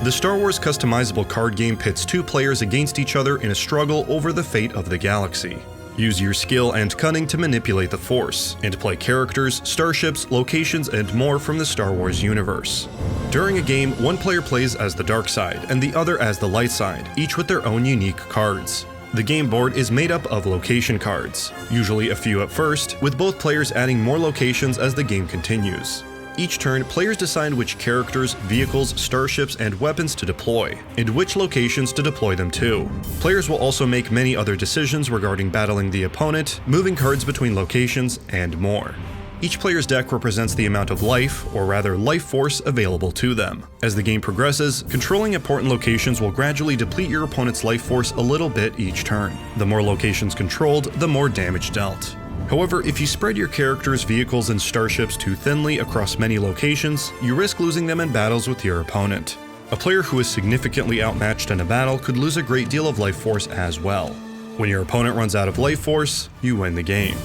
The Star Wars customizable card game pits two players against each other in a struggle over the fate of the galaxy. Use your skill and cunning to manipulate the Force, and play characters, starships, locations, and more from the Star Wars universe. During a game, one player plays as the dark side, and the other as the light side, each with their own unique cards. The game board is made up of location cards, usually a few at first, with both players adding more locations as the game continues. Each turn, players decide which characters, vehicles, starships, and weapons to deploy, and which locations to deploy them to. Players will also make many other decisions regarding battling the opponent, moving cards between locations, and more. Each player's deck represents the amount of life, or rather life force, available to them. As the game progresses, controlling important locations will gradually deplete your opponent's life force a little bit each turn. The more locations controlled, the more damage dealt. However, if you spread your characters, vehicles, and starships too thinly across many locations, you risk losing them in battles with your opponent. A player who is significantly outmatched in a battle could lose a great deal of life force as well. When your opponent runs out of life force, you win the game.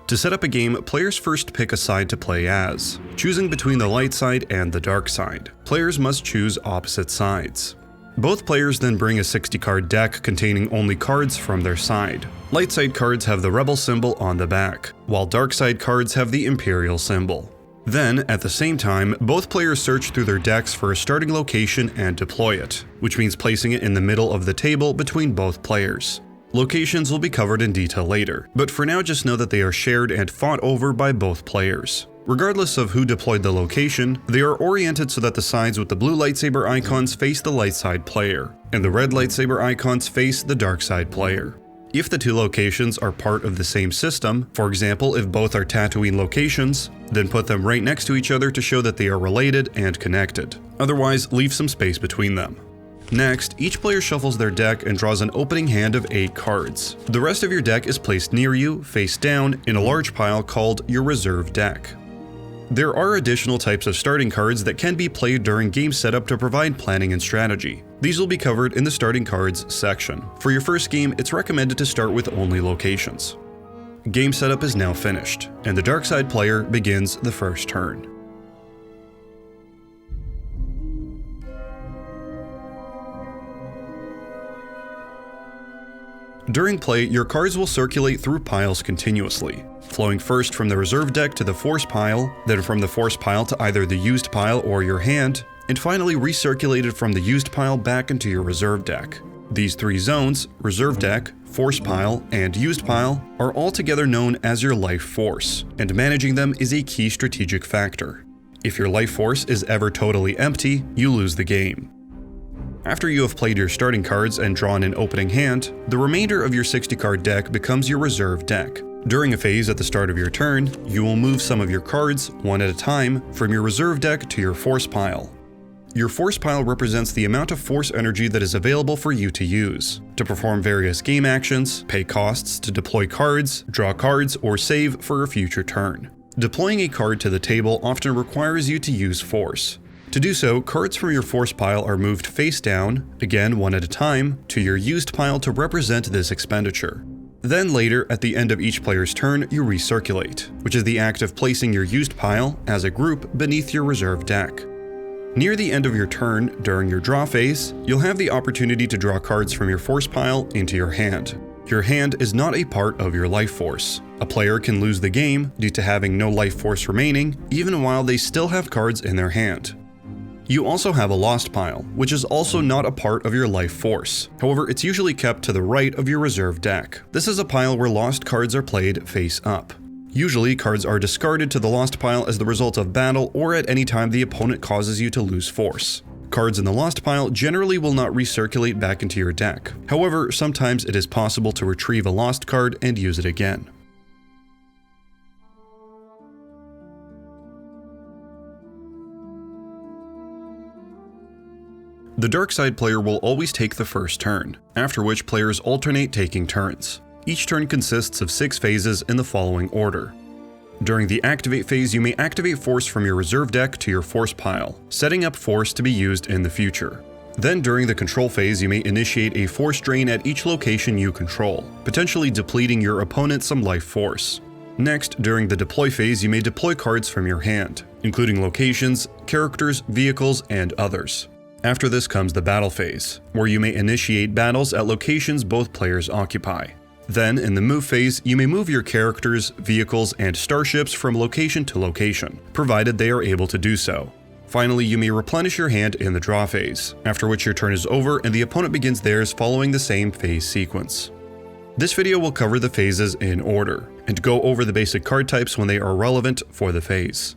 To set up a game, players first pick a side to play as, choosing between the light side and the dark side. Players must choose opposite sides. Both players then bring a 60-card deck containing only cards from their side. Light side cards have the Rebel symbol on the back, while dark side cards have the Imperial symbol. Then, at the same time, both players search through their decks for a starting location and deploy it, which means placing it in the middle of the table between both players. Locations will be covered in detail later, but for now just know that they are shared and fought over by both players. Regardless of who deployed the location, they are oriented so that the sides with the blue lightsaber icons face the light side player, and the red lightsaber icons face the dark side player. If the two locations are part of the same system, for example if both are Tatooine locations, then put them right next to each other to show that they are related and connected. Otherwise, leave some space between them. Next, each player shuffles their deck and draws an opening hand of 8 cards. The rest of your deck is placed near you, face down, in a large pile called your reserve deck. There are additional types of starting cards that can be played during game setup to provide planning and strategy. These will be covered in the starting cards section. For your first game, it's recommended to start with only locations. Game setup is now finished, and the dark side player begins the first turn. During play, your cards will circulate through piles continuously, flowing first from the reserve deck to the force pile, then from the force pile to either the used pile or your hand, and finally recirculated from the used pile back into your reserve deck. These 3 zones, reserve deck, force pile, and used pile, are all together known as your life force, and managing them is a key strategic factor. If your life force is ever totally empty, you lose the game. After you have played your starting cards and drawn an opening hand, the remainder of your 60-card deck becomes your reserve deck. During a phase at the start of your turn, you will move some of your cards, one at a time, from your reserve deck to your force pile. Your force pile represents the amount of force energy that is available for you to use, to perform various game actions, pay costs to deploy cards, draw cards, or save for a future turn. Deploying a card to the table often requires you to use force. To do so, cards from your force pile are moved face down, again one at a time, to your used pile to represent this expenditure. Then later, at the end of each player's turn, you recirculate, which is the act of placing your used pile, as a group, beneath your reserve deck. Near the end of your turn, during your draw phase, you'll have the opportunity to draw cards from your force pile into your hand. Your hand is not a part of your life force. A player can lose the game due to having no life force remaining, even while they still have cards in their hand. You also have a lost pile, which is also not a part of your life force. However, it's usually kept to the right of your reserve deck. This is a pile where lost cards are played face up. Usually, cards are discarded to the lost pile as the result of battle or at any time the opponent causes you to lose force. Cards in the lost pile generally will not recirculate back into your deck. However, sometimes it is possible to retrieve a lost card and use it again. The dark side player will always take the first turn, after which players alternate taking turns. Each turn consists of 6 phases in the following order. During the activate phase, you may activate force from your reserve deck to your force pile, setting up force to be used in the future. Then during the control phase, you may initiate a force drain at each location you control, potentially depleting your opponent some life force. Next, during the deploy phase, you may deploy cards from your hand, including locations, characters, vehicles, and others. After this comes the battle phase, where you may initiate battles at locations both players occupy. Then, in the move phase, you may move your characters, vehicles, and starships from location to location, provided they are able to do so. Finally, you may replenish your hand in the draw phase, after which your turn is over and the opponent begins theirs following the same phase sequence. This video will cover the phases in order, and go over the basic card types when they are relevant for the phase.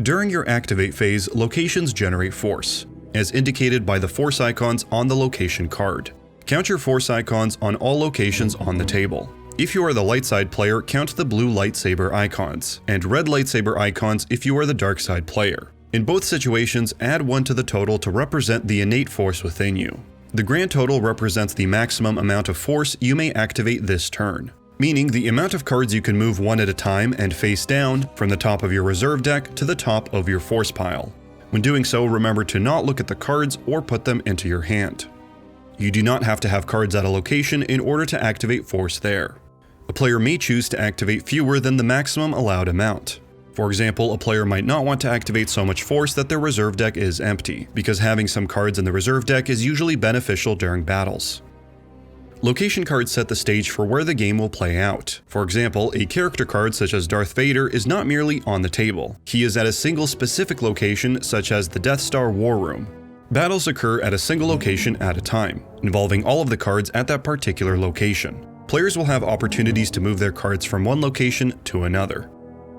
During your activate phase, locations generate force, as indicated by the force icons on the location card. Count your force icons on all locations on the table. If you are the light side player, count the blue lightsaber icons, and red lightsaber icons if you are the dark side player. In both situations, add 1 to the total to represent the innate force within you. The grand total represents the maximum amount of force you may activate this turn, meaning the amount of cards you can move one at a time and face down from the top of your reserve deck to the top of your force pile. When doing so, remember to not look at the cards or put them into your hand. You do not have to have cards at a location in order to activate force there. A player may choose to activate fewer than the maximum allowed amount. For example, a player might not want to activate so much force that their reserve deck is empty, because having some cards in the reserve deck is usually beneficial during battles. Location cards set the stage for where the game will play out. For example, a character card such as Darth Vader is not merely on the table. He is at a single specific location, such as the Death Star War Room. Battles occur at a single location at a time, involving all of the cards at that particular location. Players will have opportunities to move their cards from one location to another.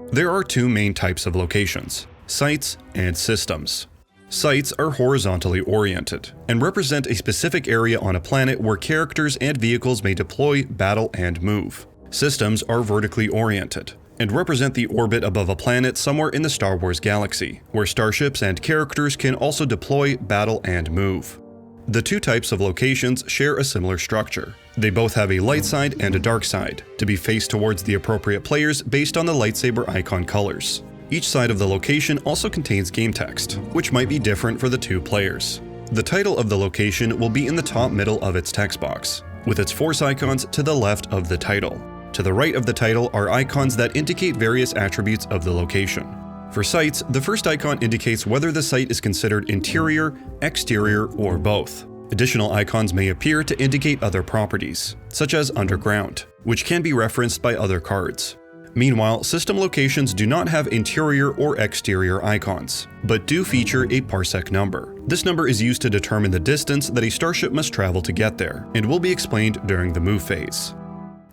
There are two main types of locations: sites and systems. Sites are horizontally oriented and represent a specific area on a planet where characters and vehicles may deploy, battle, and move. Systems are vertically oriented and represent the orbit above a planet somewhere in the Star Wars galaxy, where starships and characters can also deploy, battle, and move. The two types of locations share a similar structure. They both have a light side and a dark side, to be faced towards the appropriate players based on the lightsaber icon colors. Each side of the location also contains game text, which might be different for the two players. The title of the location will be in the top middle of its text box, with its force icons to the left of the title. To the right of the title are icons that indicate various attributes of the location. For sites, the first icon indicates whether the site is considered interior, exterior, or both. Additional icons may appear to indicate other properties, such as underground, which can be referenced by other cards. Meanwhile, system locations do not have interior or exterior icons, but do feature a parsec number. This number is used to determine the distance that a starship must travel to get there, and will be explained during the move phase.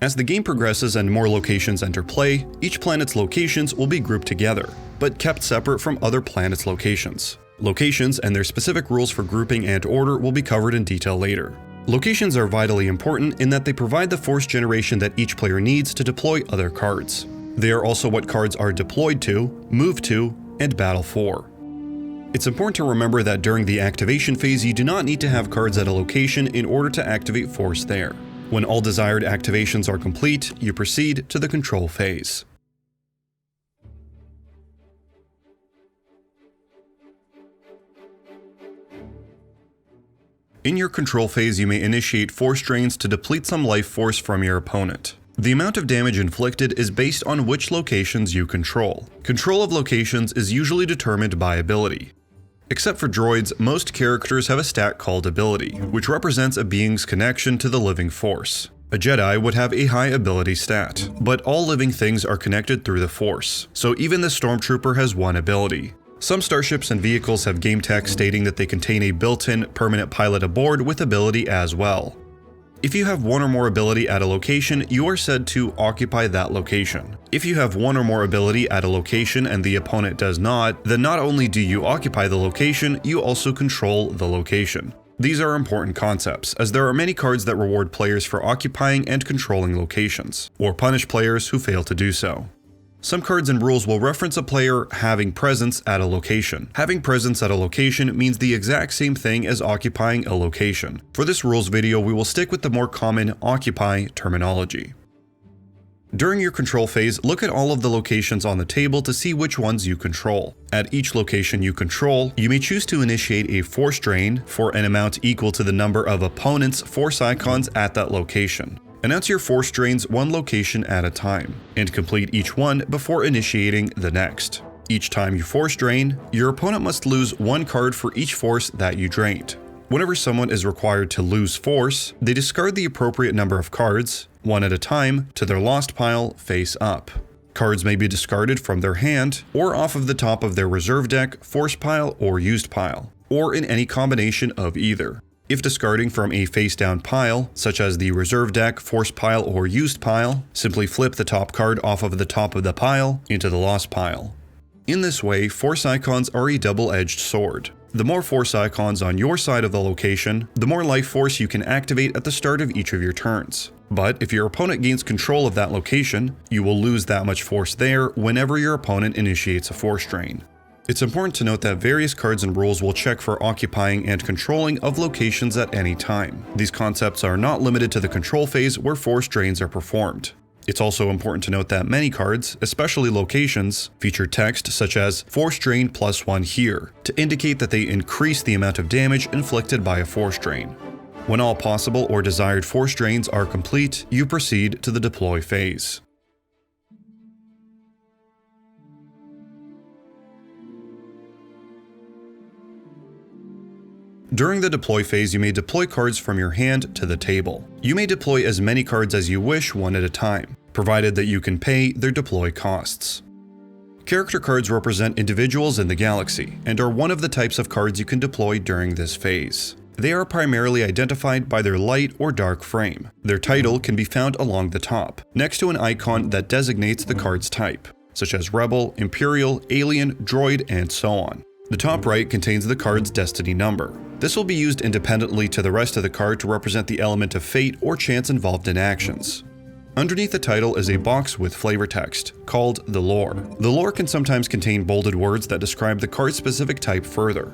As the game progresses and more locations enter play, each planet's locations will be grouped together, but kept separate from other planets' locations. Locations and their specific rules for grouping and order will be covered in detail later. Locations are vitally important in that they provide the force generation that each player needs to deploy other cards. They are also what cards are deployed to, moved to, and battle for. It's important to remember that during the activation phase, you do not need to have cards at a location in order to activate force there. When all desired activations are complete, you proceed to the control phase. In your control phase, you may initiate force drains to deplete some life force from your opponent. The amount of damage inflicted is based on which locations you control. Control of locations is usually determined by ability. Except for droids, most characters have a stat called ability, which represents a being's connection to the living force. A Jedi would have a high ability stat, but all living things are connected through the force, so even the stormtrooper has one ability. Some starships and vehicles have game text stating that they contain a built-in permanent pilot aboard with ability as well. If you have one or more ability at a location, you are said to occupy that location. If you have one or more ability at a location and the opponent does not, then not only do you occupy the location, you also control the location. These are important concepts, as there are many cards that reward players for occupying and controlling locations, or punish players who fail to do so. Some cards and rules will reference a player having presence at a location. Having presence at a location means the exact same thing as occupying a location. For this rules video, we will stick with the more common occupy terminology. During your control phase, look at all of the locations on the table to see which ones you control. At each location you control, you may choose to initiate a force drain for an amount equal to the number of opponents' force icons at that location. Announce your force drains one location at a time, and complete each one before initiating the next. Each time you force drain, your opponent must lose one card for each force that you drained. Whenever someone is required to lose force, they discard the appropriate number of cards, one at a time, to their lost pile face up. Cards may be discarded from their hand, or off of the top of their reserve deck, force pile, or used pile, or in any combination of either. If discarding from a face-down pile, such as the reserve deck, force pile, or used pile, simply flip the top card off of the top of the pile into the lost pile. In this way, force icons are a double-edged sword. The more force icons on your side of the location, the more life force you can activate at the start of each of your turns. But if your opponent gains control of that location, you will lose that much force there whenever your opponent initiates a force drain. It's important to note that various cards and rules will check for occupying and controlling of locations at any time. These concepts are not limited to the control phase where force drains are performed. It's also important to note that many cards, especially locations, feature text such as "Force Drain +1 here" to indicate that they increase the amount of damage inflicted by a force drain. When all possible or desired force drains are complete, you proceed to the deploy phase. During the deploy phase, you may deploy cards from your hand to the table. You may deploy as many cards as you wish one at a time, provided that you can pay their deploy costs. Character cards represent individuals in the galaxy, and are one of the types of cards you can deploy during this phase. They are primarily identified by their light or dark frame. Their title can be found along the top, next to an icon that designates the card's type, such as Rebel, Imperial, Alien, Droid, and so on. The top right contains the card's destiny number. This will be used independently to the rest of the card to represent the element of fate or chance involved in actions. Underneath the title is a box with flavor text, called the lore. The lore can sometimes contain bolded words that describe the card's specific type further.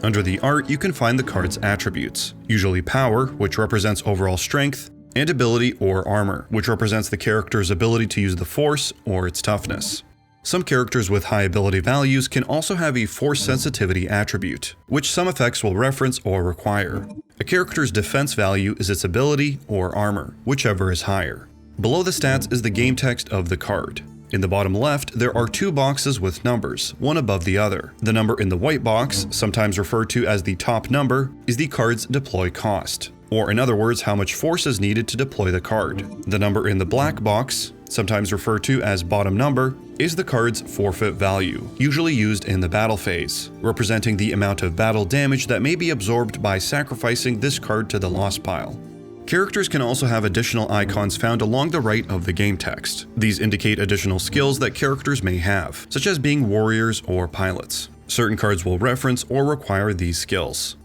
Under the art, you can find the card's attributes, usually power, which represents overall strength, and ability or armor, which represents the character's ability to use the force or its toughness. Some characters with high ability values can also have a force sensitivity attribute, which some effects will reference or require. A character's defense value is its ability or armor, whichever is higher. Below the stats is the game text of the card. In the bottom left, there are two boxes with numbers, one above the other. The number in the white box, sometimes referred to as the top number, is the card's deploy cost, or in other words, how much force is needed to deploy the card. The number in the black box, sometimes referred to as bottom number, is the card's forfeit value, usually used in the battle phase, representing the amount of battle damage that may be absorbed by sacrificing this card to the lost pile. Characters can also have additional icons found along the right of the game text. These indicate additional skills that characters may have, such as being warriors or pilots. Certain cards will reference or require these skills.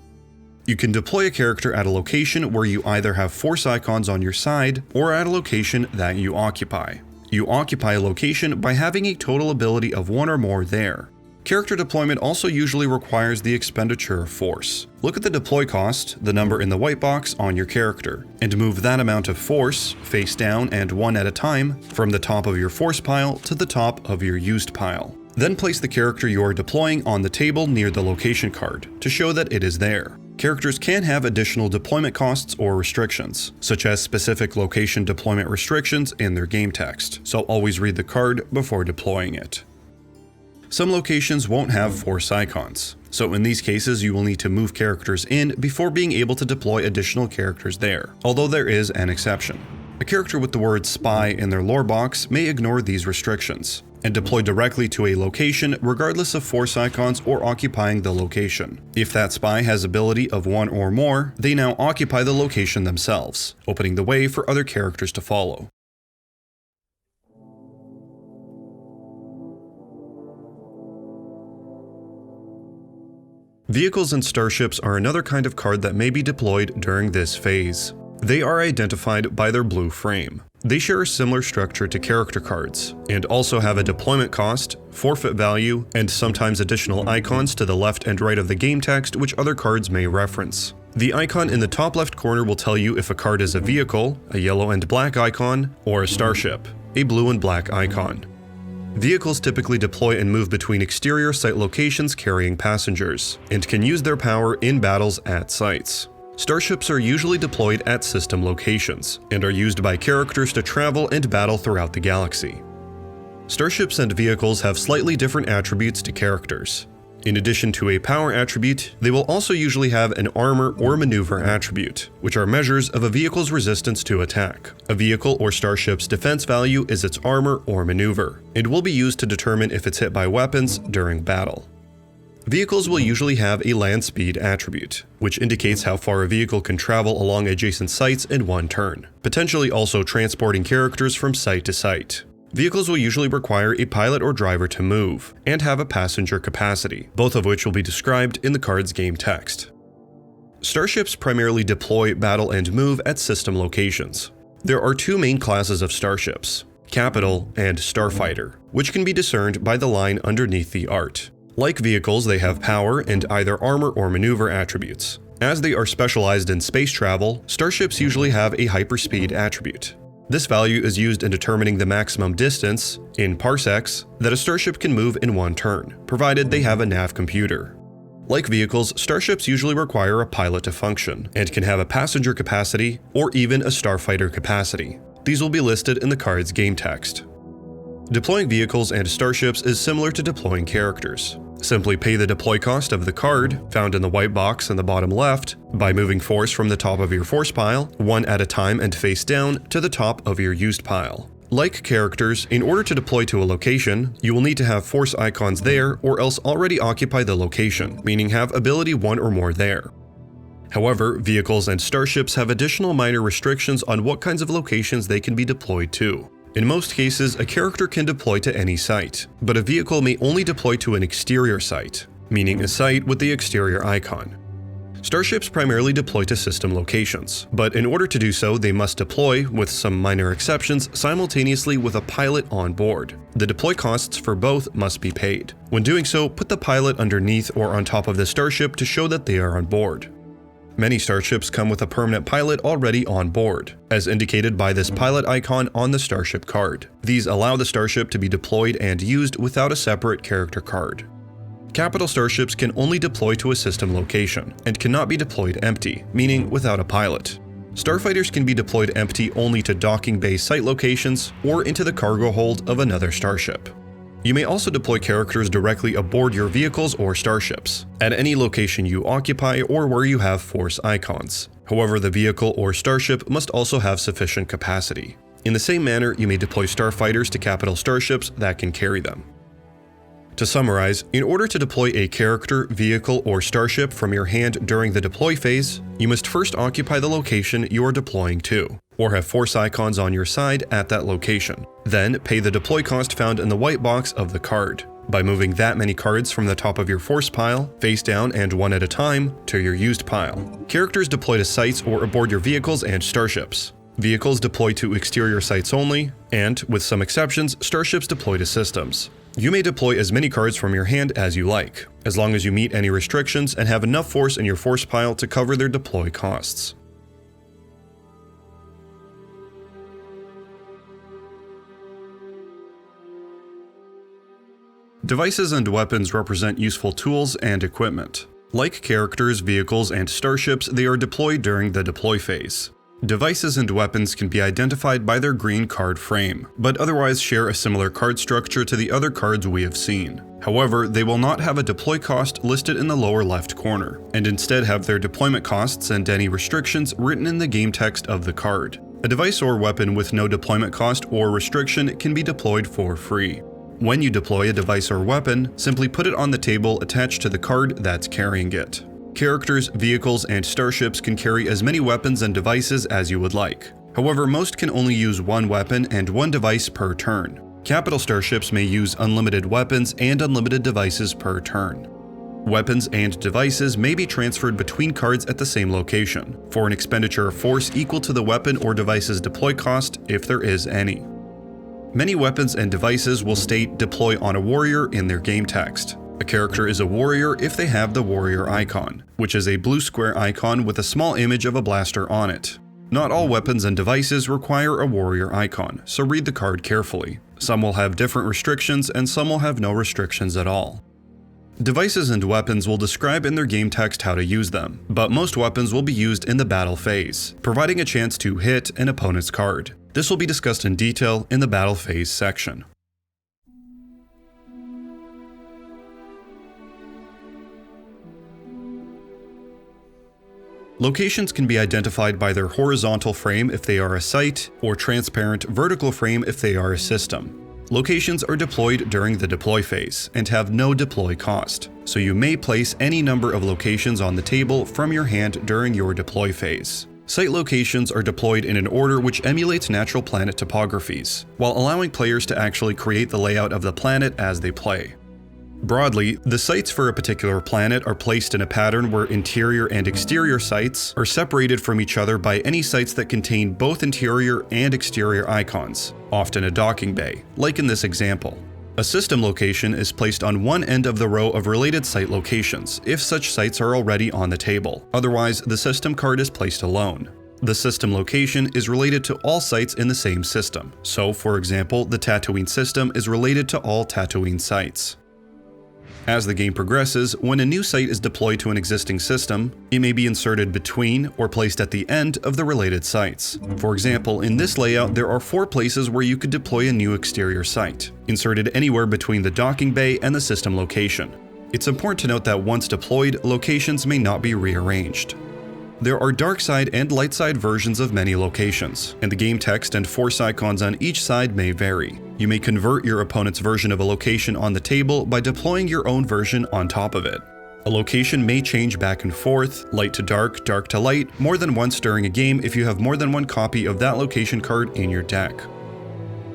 You can deploy a character at a location where you either have force icons on your side or at a location that you occupy. You occupy a location by having a total ability of one or more there. Character deployment also usually requires the expenditure of force. Look at the deploy cost, the number in the white box, on your character, and move that amount of force, face down and one at a time, from the top of your force pile to the top of your used pile. Then place the character you are deploying on the table near the location card, to show that it is there. Characters can have additional deployment costs or restrictions, such as specific location deployment restrictions in their game text, so always read the card before deploying it. Some locations won't have force icons, so in these cases you will need to move characters in before being able to deploy additional characters there, although there is an exception. A character with the word spy in their lore box may ignore these restrictions, and deploy directly to a location regardless of force icons or occupying the location. If that spy has ability of one or more, they now occupy the location themselves, opening the way for other characters to follow. Vehicles and starships are another kind of card that may be deployed during this phase. They are identified by their blue frame. They share a similar structure to character cards, and also have a deployment cost, forfeit value, and sometimes additional icons to the left and right of the game text which other cards may reference. The icon in the top left corner will tell you if a card is a vehicle, a yellow and black icon, or a starship. a blue and black icon. Vehicles typically deploy and move between exterior site locations carrying passengers, and can use their power in battles at sites. Starships are usually deployed at system locations, and are used by characters to travel and battle throughout the galaxy. Starships and vehicles have slightly different attributes to characters. In addition to a power attribute, they will also usually have an armor or maneuver attribute, which are measures of a vehicle's resistance to attack. A vehicle or starship's defense value is its armor or maneuver, and will be used to determine if it's hit by weapons during battle. Vehicles will usually have a land speed attribute, which indicates how far a vehicle can travel along adjacent sites in one turn, potentially also transporting characters from site to site. Vehicles will usually require a pilot or driver to move, and have a passenger capacity, both of which will be described in the card's game text. Starships primarily deploy, battle, and move at system locations. There are two main classes of starships, Capital and Starfighter, which can be discerned by the line underneath the art. Like vehicles, they have power and either armor or maneuver attributes. As they are specialized in space travel, starships usually have a hyperspeed attribute. This value is used in determining the maximum distance, in parsecs, that a starship can move in one turn, provided they have a nav computer. Like vehicles, starships usually require a pilot to function, and can have a passenger capacity or even a starfighter capacity. These will be listed in the card's game text. Deploying vehicles and starships is similar to deploying characters. Simply pay the deploy cost of the card, found in the white box in the bottom left, by moving force from the top of your force pile, one at a time and face down, to the top of your used pile. Like characters, in order to deploy to a location, you will need to have force icons there or else already occupy the location, meaning have ability 1 or more there. However, vehicles and starships have additional minor restrictions on what kinds of locations they can be deployed to. In most cases, a character can deploy to any site, but a vehicle may only deploy to an exterior site, meaning a site with the exterior icon. Starships primarily deploy to system locations, but in order to do so, they must deploy, with some minor exceptions, simultaneously with a pilot on board. The deploy costs for both must be paid. When doing so, put the pilot underneath or on top of the starship to show that they are on board. Many starships come with a permanent pilot already on board, as indicated by this pilot icon on the starship card. These allow the starship to be deployed and used without a separate character card. Capital starships can only deploy to a system location, and cannot be deployed empty, meaning without a pilot. Starfighters can be deployed empty only to docking bay site locations, or into the cargo hold of another starship. You may also deploy characters directly aboard your vehicles or starships, at any location you occupy or where you have force icons. However, the vehicle or starship must also have sufficient capacity. In the same manner, you may deploy starfighters to capital starships that can carry them. To summarize, in order to deploy a character, vehicle, or starship from your hand during the deploy phase, you must first occupy the location you are deploying to, or have force icons on your side at that location. Then, pay the deploy cost found in the white box of the card, by moving that many cards from the top of your force pile, face down and one at a time, to your used pile. Characters deploy to sites or aboard your vehicles and starships. Vehicles deploy to exterior sites only, and, with some exceptions, starships deploy to systems. You may deploy as many cards from your hand as you like, as long as you meet any restrictions and have enough force in your force pile to cover their deploy costs. Devices and weapons represent useful tools and equipment. Like characters, vehicles, and starships, they are deployed during the deploy phase. Devices and weapons can be identified by their green card frame, but otherwise share a similar card structure to the other cards we have seen. However, they will not have a deploy cost listed in the lower left corner, and instead have their deployment costs and any restrictions written in the game text of the card. A device or weapon with no deployment cost or restriction can be deployed for free. When you deploy a device or weapon, simply put it on the table attached to the card that's carrying it. Characters, vehicles, and starships can carry as many weapons and devices as you would like. However, most can only use one weapon and one device per turn. Capital starships may use unlimited weapons and unlimited devices per turn. Weapons and devices may be transferred between cards at the same location, for an expenditure of force equal to the weapon or device's deploy cost, if there is any. Many weapons and devices will state "deploy on a warrior" in their game text. A character is a warrior if they have the warrior icon, which is a blue square icon with a small image of a blaster on it. Not all weapons and devices require a warrior icon, so read the card carefully. Some will have different restrictions and some will have no restrictions at all. Devices and weapons will describe in their game text how to use them, but most weapons will be used in the battle phase, providing a chance to hit an opponent's card. This will be discussed in detail in the battle phase section. Locations can be identified by their horizontal frame if they are a site, or transparent vertical frame if they are a system. Locations are deployed during the deploy phase and have no deploy cost, so you may place any number of locations on the table from your hand during your deploy phase. Site locations are deployed in an order which emulates natural planet topographies, while allowing players to actually create the layout of the planet as they play. Broadly, the sites for a particular planet are placed in a pattern where interior and exterior sites are separated from each other by any sites that contain both interior and exterior icons, often a docking bay, like in this example. A system location is placed on one end of the row of related site locations, if such sites are already on the table. Otherwise, the system card is placed alone. The system location is related to all sites in the same system. So, for example, the Tatooine system is related to all Tatooine sites. As the game progresses, when a new site is deployed to an existing system, it may be inserted between or placed at the end of the related sites. For example, in this layout, there are 4 places where you could deploy a new exterior site, inserted anywhere between the docking bay and the system location. It's important to note that once deployed, locations may not be rearranged. There are dark side and light side versions of many locations, and the game text and force icons on each side may vary. You may convert your opponent's version of a location on the table by deploying your own version on top of it. A location may change back and forth, light to dark, dark to light, more than once during a game if you have more than one copy of that location card in your deck.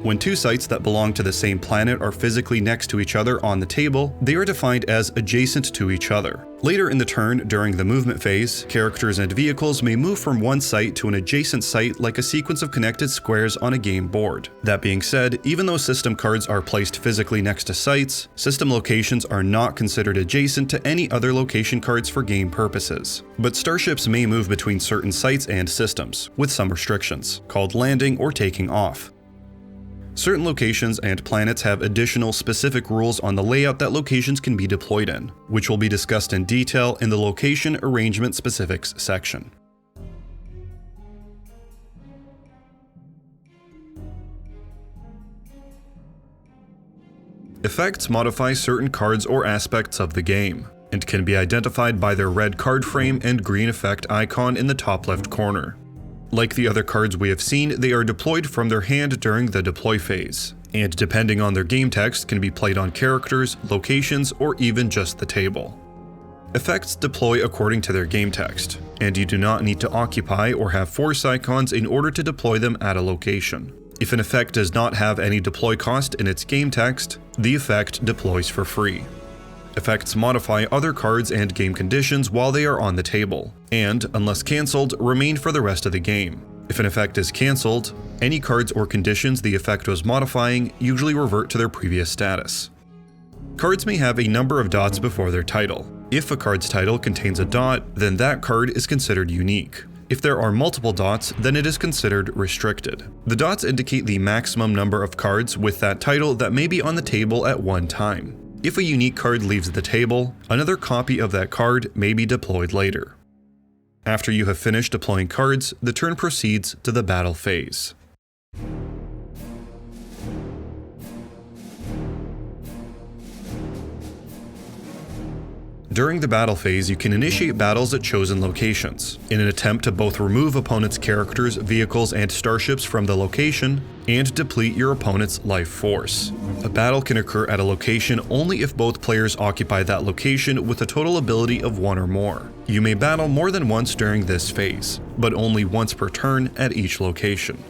When 2 sites that belong to the same planet are physically next to each other on the table, they are defined as adjacent to each other. Later in the turn, during the movement phase, characters and vehicles may move from one site to an adjacent site like a sequence of connected squares on a game board. That being said, even though system cards are placed physically next to sites, system locations are not considered adjacent to any other location cards for game purposes. But starships may move between certain sites and systems, with some restrictions, called landing or taking off. Certain locations and planets have additional specific rules on the layout that locations can be deployed in, which will be discussed in detail in the Location Arrangement Specifics section. Effects modify certain cards or aspects of the game, and can be identified by their red card frame and green effect icon in the top left corner. Like the other cards we have seen, they are deployed from their hand during the deploy phase, and depending on their game text can be played on characters, locations, or even just the table. Effects deploy according to their game text, and you do not need to occupy or have force icons in order to deploy them at a location. If an effect does not have any deploy cost in its game text, the effect deploys for free. Effects modify other cards and game conditions while they are on the table, and, unless cancelled, remain for the rest of the game. If an effect is cancelled, any cards or conditions the effect was modifying usually revert to their previous status. Cards may have a number of dots before their title. If a card's title contains a dot, then that card is considered unique. If there are multiple dots, then it is considered restricted. The dots indicate the maximum number of cards with that title that may be on the table at one time. If a unique card leaves the table, another copy of that card may be deployed later. After you have finished deploying cards, the turn proceeds to the battle phase. During the battle phase, you can initiate battles at chosen locations, in an attempt to both remove opponent's characters, vehicles, and starships from the location, and deplete your opponent's life force. A battle can occur at a location only if both players occupy that location with a total ability of 1 or more. You may battle more than once during this phase, but only once per turn at each location.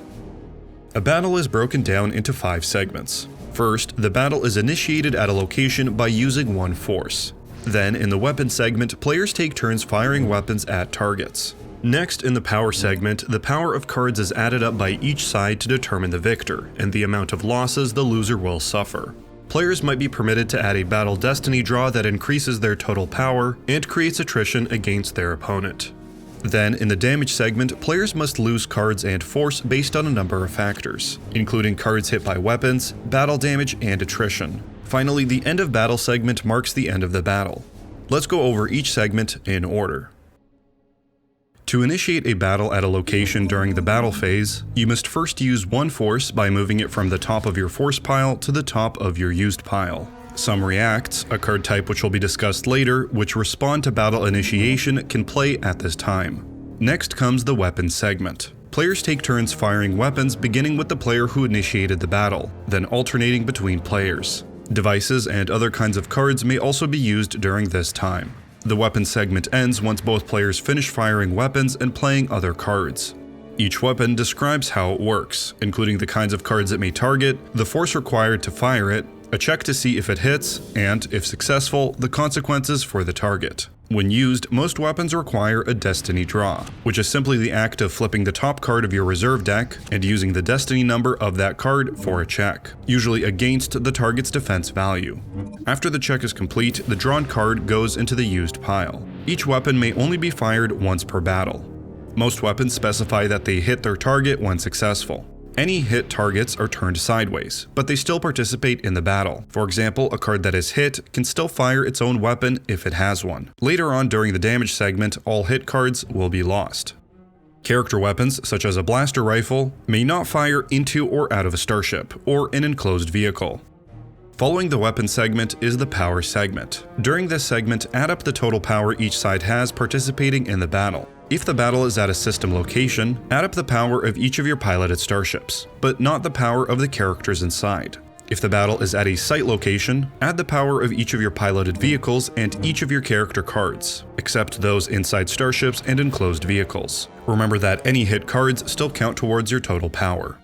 A battle is broken down into 5 segments. First, the battle is initiated at a location by using 1 force. Then, in the weapon segment, players take turns firing weapons at targets. Next, in the power segment, the power of cards is added up by each side to determine the victor, and the amount of losses the loser will suffer. Players might be permitted to add a battle destiny draw that increases their total power and creates attrition against their opponent. Then, in the damage segment, players must lose cards and force based on a number of factors, including cards hit by weapons, battle damage, and attrition. Finally, the end of battle segment marks the end of the battle. Let's go over each segment in order. To initiate a battle at a location during the battle phase, you must first use one force by moving it from the top of your force pile to the top of your used pile. Some reacts, a card type which will be discussed later, which respond to battle initiation, can play at this time. Next comes the weapons segment. Players take turns firing weapons, beginning with the player who initiated the battle, then alternating between players. Devices and other kinds of cards may also be used during this time. The weapons segment ends once both players finish firing weapons and playing other cards. Each weapon describes how it works, including the kinds of cards it may target, the force required to fire it, a check to see if it hits, and, if successful, the consequences for the target. When used, most weapons require a destiny draw, which is simply the act of flipping the top card of your reserve deck and using the destiny number of that card for a check, usually against the target's defense value. After the check is complete, the drawn card goes into the used pile. Each weapon may only be fired once per battle. Most weapons specify that they hit their target when successful. Any hit targets are turned sideways, but they still participate in the battle. For example, a card that is hit can still fire its own weapon if it has one. Later on during the damage segment, all hit cards will be lost. Character weapons, such as a blaster rifle, may not fire into or out of a starship, or an enclosed vehicle. Following the weapon segment is the power segment. During this segment, add up the total power each side has participating in the battle. If the battle is at a system location, add up the power of each of your piloted starships, but not the power of the characters inside. If the battle is at a site location, add the power of each of your piloted vehicles and each of your character cards, except those inside starships and enclosed vehicles. Remember that any hit cards still count towards your total power.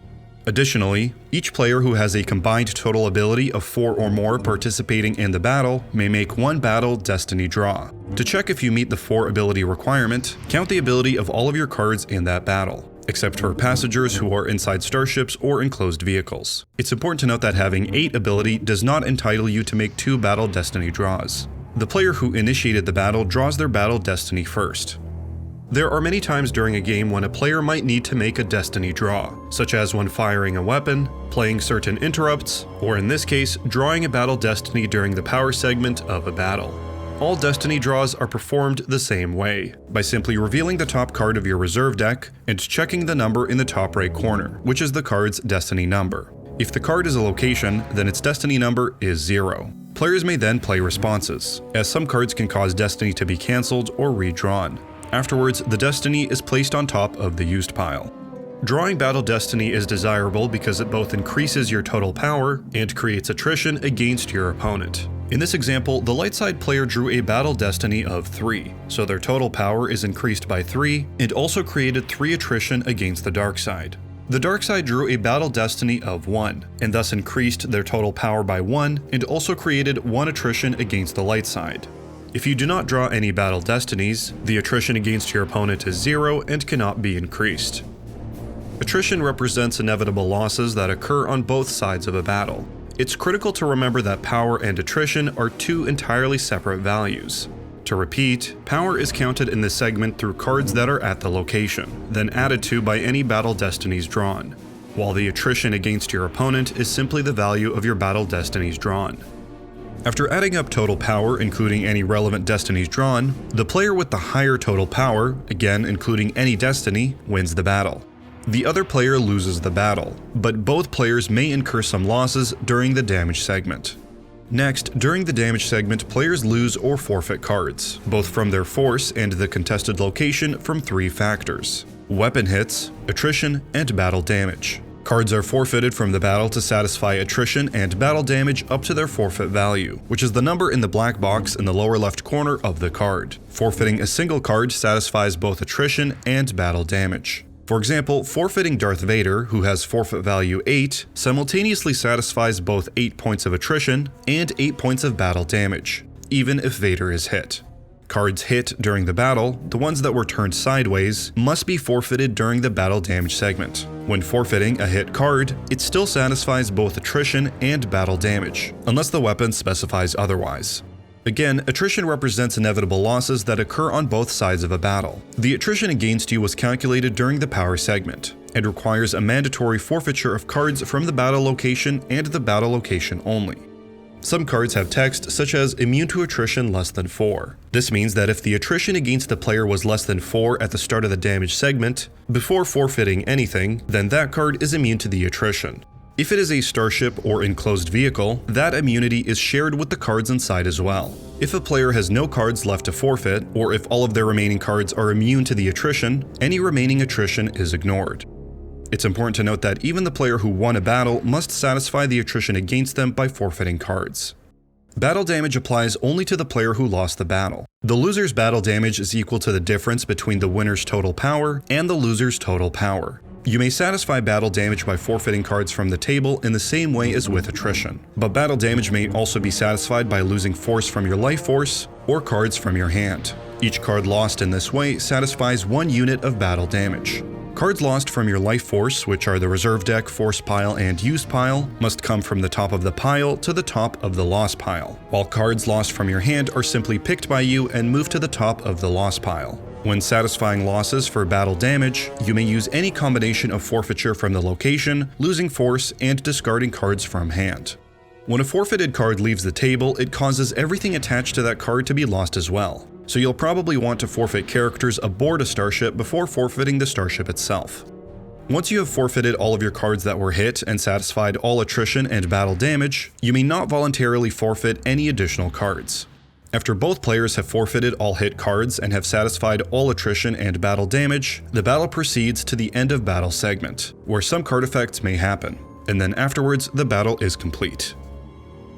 Additionally, each player who has a combined total ability of 4 or more participating in the battle may make one battle destiny draw. To check if you meet the 4 ability requirement, count the ability of all of your cards in that battle, except for passengers who are inside starships or enclosed vehicles. It's important to note that having 8 ability does not entitle you to make 2 battle destiny draws. The player who initiated the battle draws their battle destiny first. There are many times during a game when a player might need to make a destiny draw, such as when firing a weapon, playing certain interrupts, or in this case, drawing a battle destiny during the power segment of a battle. All destiny draws are performed the same way, by simply revealing the top card of your reserve deck and checking the number in the top right corner, which is the card's destiny number. If the card is a location, then its destiny number is 0. Players may then play responses, as some cards can cause destiny to be cancelled or redrawn. Afterwards, the destiny is placed on top of the used pile. Drawing battle destiny is desirable because it both increases your total power and creates attrition against your opponent. In this example, the light side player drew a battle destiny of 3, so their total power is increased by 3 and also created 3 attrition against the dark side. The dark side drew a battle destiny of 1, and thus increased their total power by 1 and also created 1 attrition against the light side. If you do not draw any battle destinies, the attrition against your opponent is 0 and cannot be increased. Attrition represents inevitable losses that occur on both sides of a battle. It's critical to remember that power and attrition are 2 entirely separate values. To repeat, power is counted in this segment through cards that are at the location, then added to by any battle destinies drawn, while the attrition against your opponent is simply the value of your battle destinies drawn. After adding up total power, including any relevant destinies drawn, the player with the higher total power, again including any destiny, wins the battle. The other player loses the battle, but both players may incur some losses during the damage segment. Next, during the damage segment, players lose or forfeit cards, both from their force and the contested location from 3 factors: weapon hits, attrition, and battle damage. Cards are forfeited from the battle to satisfy attrition and battle damage up to their forfeit value, which is the number in the black box in the lower left corner of the card. Forfeiting a single card satisfies both attrition and battle damage. For example, forfeiting Darth Vader, who has forfeit value 8, simultaneously satisfies both 8 points of attrition and 8 points of battle damage, even if Vader is hit. Cards hit during the battle, the ones that were turned sideways, must be forfeited during the battle damage segment. When forfeiting a hit card, it still satisfies both attrition and battle damage, unless the weapon specifies otherwise. Again, attrition represents inevitable losses that occur on both sides of a battle. The attrition against you was calculated during the power segment, and requires a mandatory forfeiture of cards from the battle location and the battle location only. Some cards have text such as immune to attrition less than 4. This means that if the attrition against the player was less than 4 at the start of the damage segment, before forfeiting anything, then that card is immune to the attrition. If it is a starship or enclosed vehicle, that immunity is shared with the cards inside as well. If a player has no cards left to forfeit, or if all of their remaining cards are immune to the attrition, any remaining attrition is ignored. It's important to note that even the player who won a battle must satisfy the attrition against them by forfeiting cards. Battle damage applies only to the player who lost the battle. The loser's battle damage is equal to the difference between the winner's total power and the loser's total power. You may satisfy battle damage by forfeiting cards from the table in the same way as with attrition, but battle damage may also be satisfied by losing force from your life force or cards from your hand. Each card lost in this way satisfies 1 unit of battle damage. Cards lost from your life force, which are the reserve deck, force pile, and used pile, must come from the top of the pile to the top of the lost pile, while cards lost from your hand are simply picked by you and moved to the top of the lost pile. When satisfying losses for battle damage, you may use any combination of forfeiture from the location, losing force, and discarding cards from hand. When a forfeited card leaves the table, it causes everything attached to that card to be lost as well. So you'll probably want to forfeit characters aboard a starship before forfeiting the starship itself. Once you have forfeited all of your cards that were hit and satisfied all attrition and battle damage, you may not voluntarily forfeit any additional cards. After both players have forfeited all hit cards and have satisfied all attrition and battle damage, the battle proceeds to the end of battle segment, where some card effects may happen, and then afterwards the battle is complete.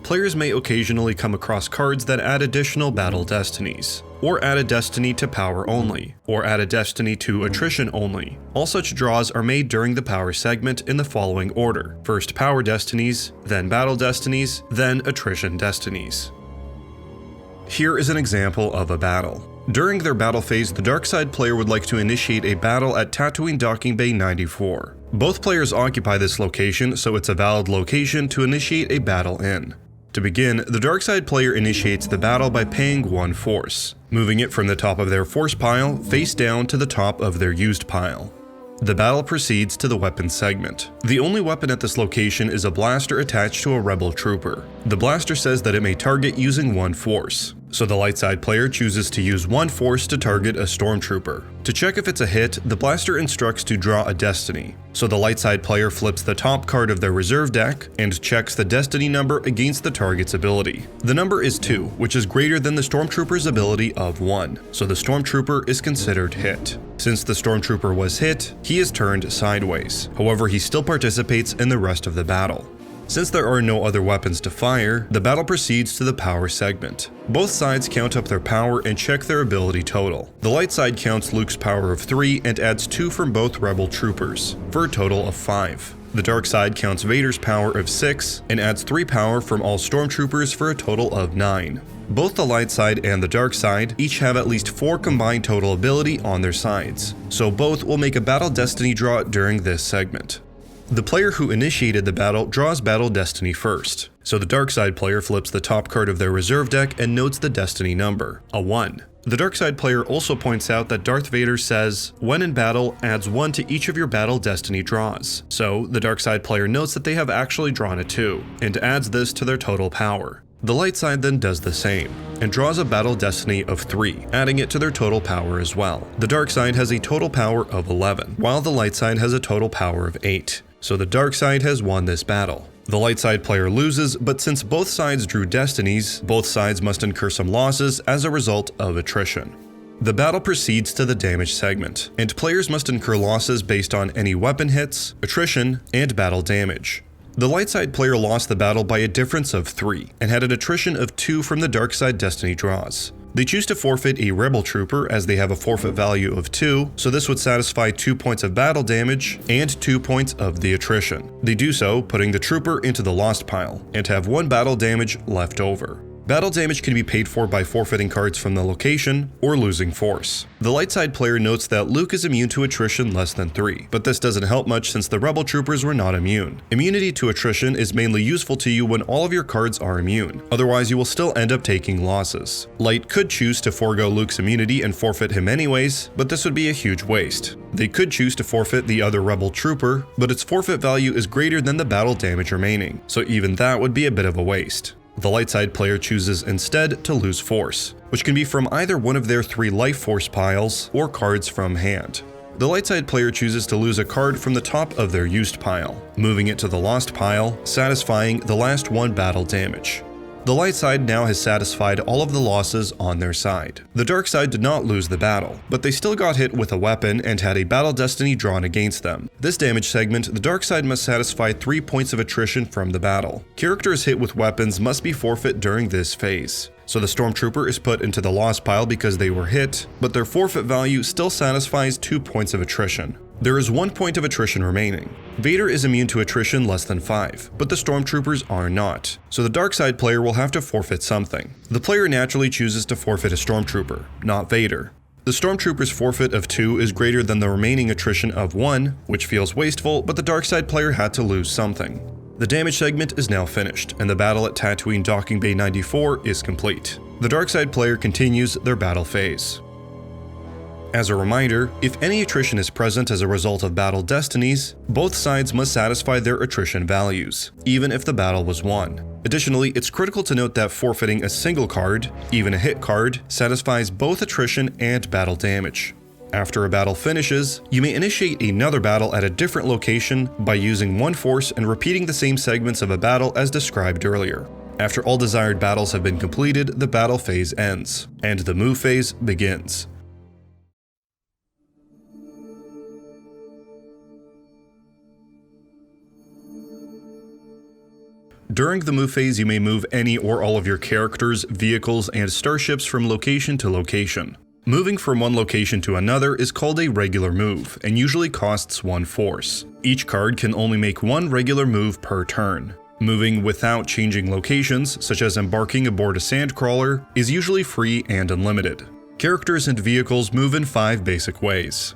Players may occasionally come across cards that add additional battle destinies, or add a destiny to power only, or add a destiny to attrition only. All such draws are made during the power segment in the following order: first power destinies, then battle destinies, then attrition destinies. Here is an example of a battle. During their battle phase, the dark side player would like to initiate a battle at Tatooine Docking Bay 94. Both players occupy this location, so it's a valid location to initiate a battle in. To begin, the dark side player initiates the battle by paying 1 force, moving it from the top of their force pile face down to the top of their used pile. The battle proceeds to the weapons segment. The only weapon at this location is a blaster attached to a rebel trooper. The blaster says that it may target using 1 force, so the light side player chooses to use 1 force to target a stormtrooper. To check if it's a hit, the blaster instructs to draw a destiny, so the light side player flips the top card of their reserve deck and checks the destiny number against the target's ability. The number is 2, which is greater than the stormtrooper's ability of 1, so the stormtrooper is considered hit. Since the stormtrooper was hit, he is turned sideways. However, he still participates in the rest of the battle. Since there are no other weapons to fire, the battle proceeds to the power segment. Both sides count up their power and check their ability total. The light side counts Luke's power of 3 and adds 2 from both rebel troopers, for a total of 5. The dark side counts Vader's power of 6 and adds 3 power from all stormtroopers for a total of 9. Both the light side and the dark side each have at least 4 combined total ability on their sides, so both will make a battle destiny draw during this segment. The player who initiated the battle draws battle destiny first, so the dark side player flips the top card of their reserve deck and notes the destiny number, a 1. The dark side player also points out that Darth Vader says, when in battle, adds 1 to each of your battle destiny draws, so the dark side player notes that they have actually drawn a 2, and adds this to their total power. The light side then does the same, and draws a battle destiny of 3, adding it to their total power as well. The dark side has a total power of 11, while the light side has a total power of 8. So the dark side has won this battle. The light side player loses, but since both sides drew destinies, both sides must incur some losses as a result of attrition. The battle proceeds to the damage segment, and players must incur losses based on any weapon hits, attrition, and battle damage. The light side player lost the battle by a difference of 3, and had an attrition of 2 from the dark side destiny draws. They choose to forfeit a rebel trooper as they have a forfeit value of 2, so this would satisfy 2 points of battle damage and 2 points of the attrition. They do so, putting the trooper into the lost pile, and have 1 battle damage left over. Battle damage can be paid for by forfeiting cards from the location or losing force. The light side player notes that Luke is immune to attrition less than 3, but this doesn't help much since the rebel troopers were not immune. Immunity to attrition is mainly useful to you when all of your cards are immune, otherwise you will still end up taking losses. Light could choose to forego Luke's immunity and forfeit him anyways, but this would be a huge waste. They could choose to forfeit the other rebel trooper, but its forfeit value is greater than the battle damage remaining, so even that would be a bit of a waste. The light side player chooses instead to lose force, which can be from either one of their 3 life force piles or cards from hand. The light side player chooses to lose a card from the top of their used pile, moving it to the lost pile, satisfying the last 1 battle damage. The light side now has satisfied all of the losses on their side. The dark side did not lose the battle, but they still got hit with a weapon and had a battle destiny drawn against them. This damage segment, the dark side must satisfy 3 points of attrition from the battle. Characters hit with weapons must be forfeit during this phase. So the stormtrooper is put into the lost pile because they were hit, but their forfeit value still satisfies 2 points of attrition. There is 1 point of attrition remaining. Vader is immune to attrition less than 5, but the stormtroopers are not, so the dark side player will have to forfeit something. The player naturally chooses to forfeit a stormtrooper, not Vader. The stormtrooper's forfeit of 2 is greater than the remaining attrition of 1, which feels wasteful, but the dark side player had to lose something. The damage segment is now finished, and the battle at Tatooine Docking Bay 94 is complete. The dark side player continues their battle phase. As a reminder, if any attrition is present as a result of battle destinies, both sides must satisfy their attrition values, even if the battle was won. Additionally, it's critical to note that forfeiting a single card, even a hit card, satisfies both attrition and battle damage. After a battle finishes, you may initiate another battle at a different location by using 1 force and repeating the same segments of a battle as described earlier. After all desired battles have been completed, the battle phase ends, and the move phase begins. During the move phase, you may move any or all of your characters, vehicles, and starships from location to location. Moving from one location to another is called a regular move, and usually costs 1 force. Each card can only make 1 regular move per turn. Moving without changing locations, such as embarking aboard a sandcrawler, is usually free and unlimited. Characters and vehicles move in 5 basic ways.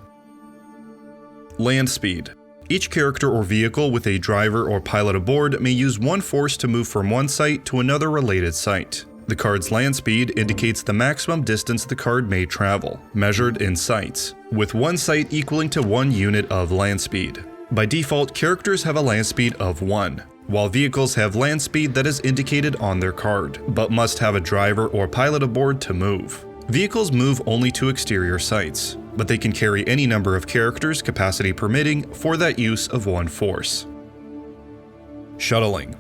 Land speed. Each character or vehicle with a driver or pilot aboard may use 1 force to move from one site to another related site. The card's land speed indicates the maximum distance the card may travel, measured in sites, with one site equaling to 1 unit of land speed. By default, characters have a land speed of 1, while vehicles have land speed that is indicated on their card, but must have a driver or pilot aboard to move. Vehicles move only to exterior sites, but they can carry any number of characters, capacity permitting, for that use of 1 force. Shuttling.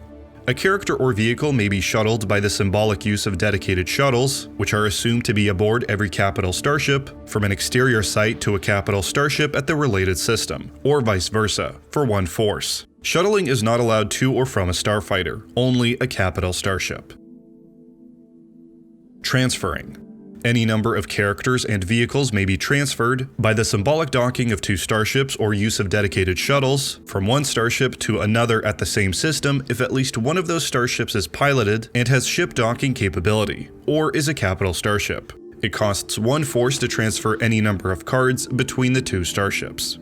A character or vehicle may be shuttled by the symbolic use of dedicated shuttles, which are assumed to be aboard every capital starship, from an exterior site to a capital starship at the related system, or vice versa, for 1 force. Shuttling is not allowed to or from a starfighter, only a capital starship. Transferring. Any number of characters and vehicles may be transferred by the symbolic docking of 2 starships or use of dedicated shuttles from one starship to another at the same system if at least one of those starships is piloted and has ship docking capability, or is a capital starship. It costs 1 force to transfer any number of cards between the 2 starships.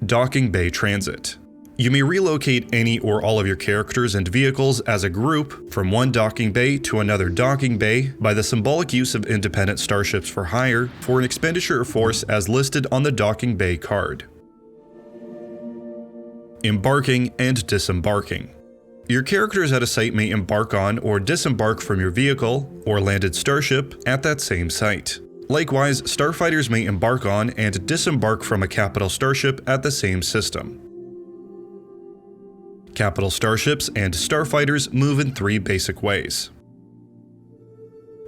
Docking Bay Transit. You may relocate any or all of your characters and vehicles as a group from one docking bay to another docking bay by the symbolic use of independent starships for hire for an expenditure of force as listed on the docking bay card. Embarking and disembarking. Your characters at a site may embark on or disembark from your vehicle or landed starship at that same site. Likewise, starfighters may embark on and disembark from a capital starship at the same system. Capital starships and starfighters move in 3 basic ways.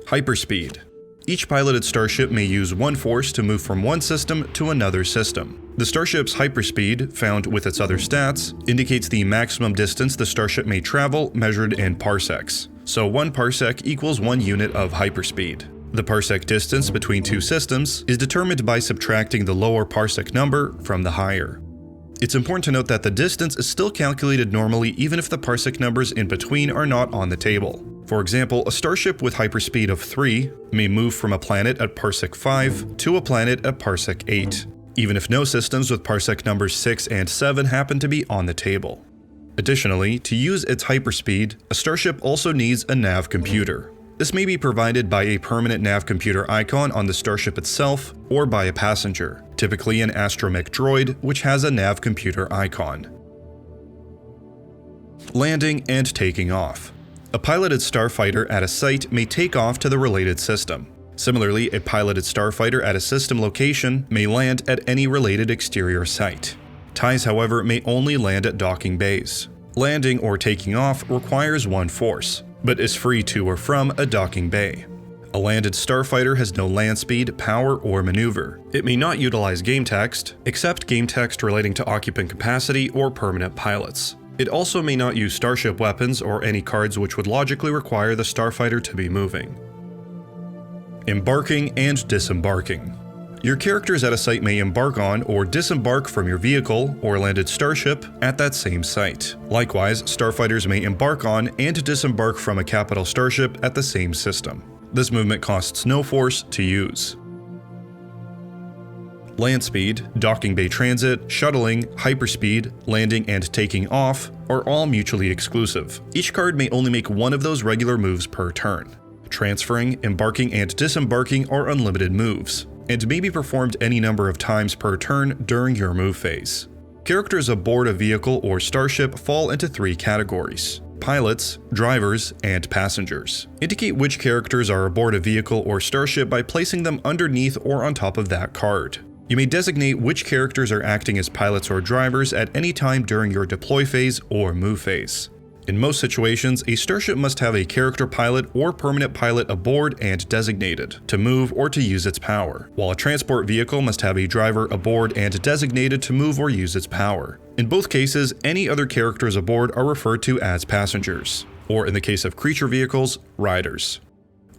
Hyperspeed. Each piloted starship may use 1 force to move from one system to another system. The starship's hyperspeed, found with its other stats, indicates the maximum distance the starship may travel measured in parsecs. So 1 parsec equals 1 unit of hyperspeed. The parsec distance between 2 systems is determined by subtracting the lower parsec number from the higher. It's important to note that the distance is still calculated normally even if the parsec numbers in between are not on the table. For example, a starship with hyperspeed of 3 may move from a planet at parsec 5 to a planet at parsec 8, even if no systems with parsec numbers 6 and 7 happen to be on the table. Additionally, to use its hyperspeed, a starship also needs a nav computer. This may be provided by a permanent nav computer icon on the starship itself or by a passenger, typically an astromech droid which has a nav computer icon. Landing and taking off. A piloted starfighter at a site may take off to the related system. Similarly, a piloted starfighter at a system location may land at any related exterior site. TIEs, however, may only land at docking bays. Landing or taking off requires one force, but is free to or from a docking bay. A landed starfighter has no land speed, power, or maneuver. It may not utilize game text, except game text relating to occupant capacity or permanent pilots. It also may not use starship weapons or any cards which would logically require the starfighter to be moving. Embarking and disembarking. Your characters at a site may embark on or disembark from your vehicle or landed starship at that same site. Likewise, starfighters may embark on and disembark from a capital starship at the same system. This movement costs no force to use. Land speed, docking bay transit, shuttling, hyperspeed, landing, and taking off are all mutually exclusive. Each card may only make one of those regular moves per turn. Transferring, embarking, and disembarking are unlimited moves, and may be performed any number of times per turn during your move phase. Characters aboard a vehicle or starship fall into 3 categories: pilots, drivers, and passengers. Indicate which characters are aboard a vehicle or starship by placing them underneath or on top of that card. You may designate which characters are acting as pilots or drivers at any time during your deploy phase or move phase. In most situations, a starship must have a character pilot or permanent pilot aboard and designated to move or to use its power, while a transport vehicle must have a driver aboard and designated to move or use its power. In both cases, any other characters aboard are referred to as passengers, or in the case of creature vehicles, riders.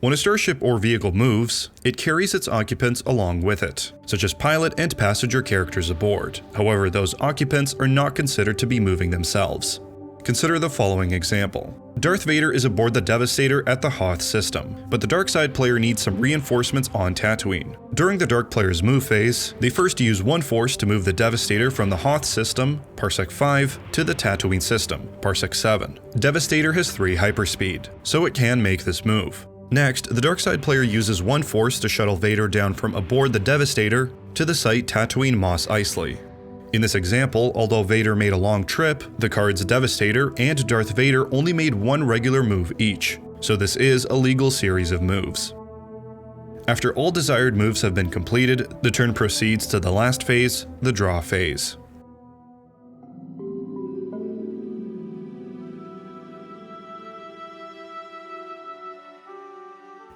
When a starship or vehicle moves, it carries its occupants along with it, such as pilot and passenger characters aboard. However, those occupants are not considered to be moving themselves. Consider the following example. Darth Vader is aboard the Devastator at the Hoth system, but the dark side player needs some reinforcements on Tatooine. During the dark player's move phase, they first use one force to move the Devastator from the Hoth system, parsec 5, to the Tatooine system, parsec 7. Devastator has 3 hyperspeed, so it can make this move. Next, the dark side player uses one force to shuttle Vader down from aboard the Devastator to the site Tatooine Mos Eisley. In this example, although Vader made a long trip, the cards Devastator and Darth Vader only made one regular move each, so this is a legal series of moves. After all desired moves have been completed, the turn proceeds to the last phase, the draw phase.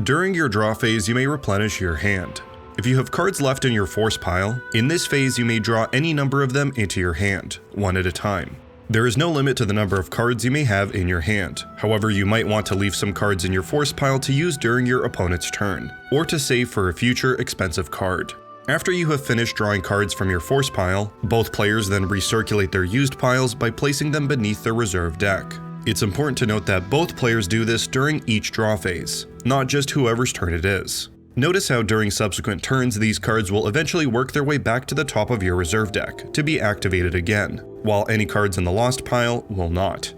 During your draw phase, you may replenish your hand. If you have cards left in your force pile, in this phase you may draw any number of them into your hand, one at a time. There is no limit to the number of cards you may have in your hand. However, you might want to leave some cards in your force pile to use during your opponent's turn, or to save for a future expensive card. After you have finished drawing cards from your force pile, both players then recirculate their used piles by placing them beneath their reserve deck. It's important to note that both players do this during each draw phase, not just whoever's turn it is. Notice how during subsequent turns these cards will eventually work their way back to the top of your reserve deck to be activated again, while any cards in the lost pile will not.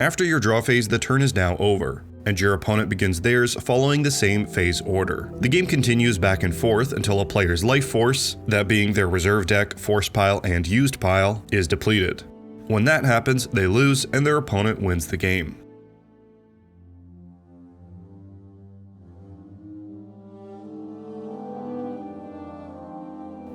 After your draw phase, the turn is now over, and your opponent begins theirs following the same phase order. The game continues back and forth until a player's life force, that being their reserve deck, force pile, and used pile, is depleted. When that happens, they lose and their opponent wins the game.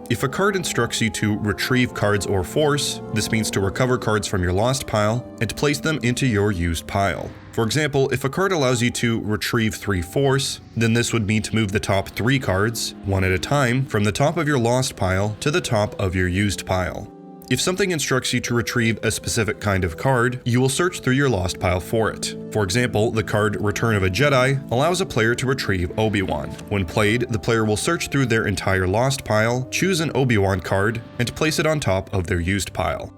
If a card instructs you to retrieve cards or force, this means to recover cards from your lost pile and place them into your used pile. For example, if a card allows you to retrieve 3 force, then this would mean to move the top 3 cards, one at a time, from the top of your lost pile to the top of your used pile. If something instructs you to retrieve a specific kind of card, you will search through your lost pile for it. For example, the card Return of a Jedi allows a player to retrieve Obi-Wan. When played, the player will search through their entire lost pile, choose an Obi-Wan card, and place it on top of their used pile.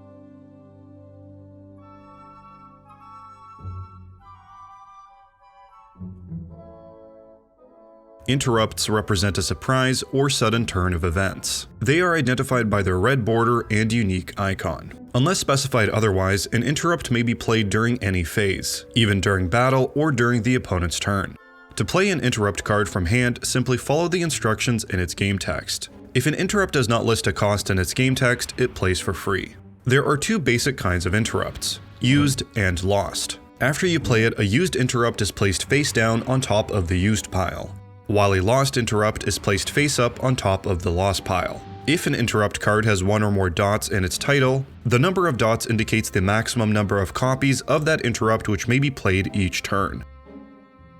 Interrupts represent a surprise or sudden turn of events. They are identified by their red border and unique icon. Unless specified otherwise, an interrupt may be played during any phase, even during battle or during the opponent's turn. To play an interrupt card from hand, simply follow the instructions in its game text. If an interrupt does not list a cost in its game text, it plays for free. There are two basic kinds of interrupts: used and lost. After you play it, a used interrupt is placed face down on top of the used pile, while a lost interrupt is placed face up on top of the lost pile. If an interrupt card has one or more dots in its title, the number of dots indicates the maximum number of copies of that interrupt which may be played each turn.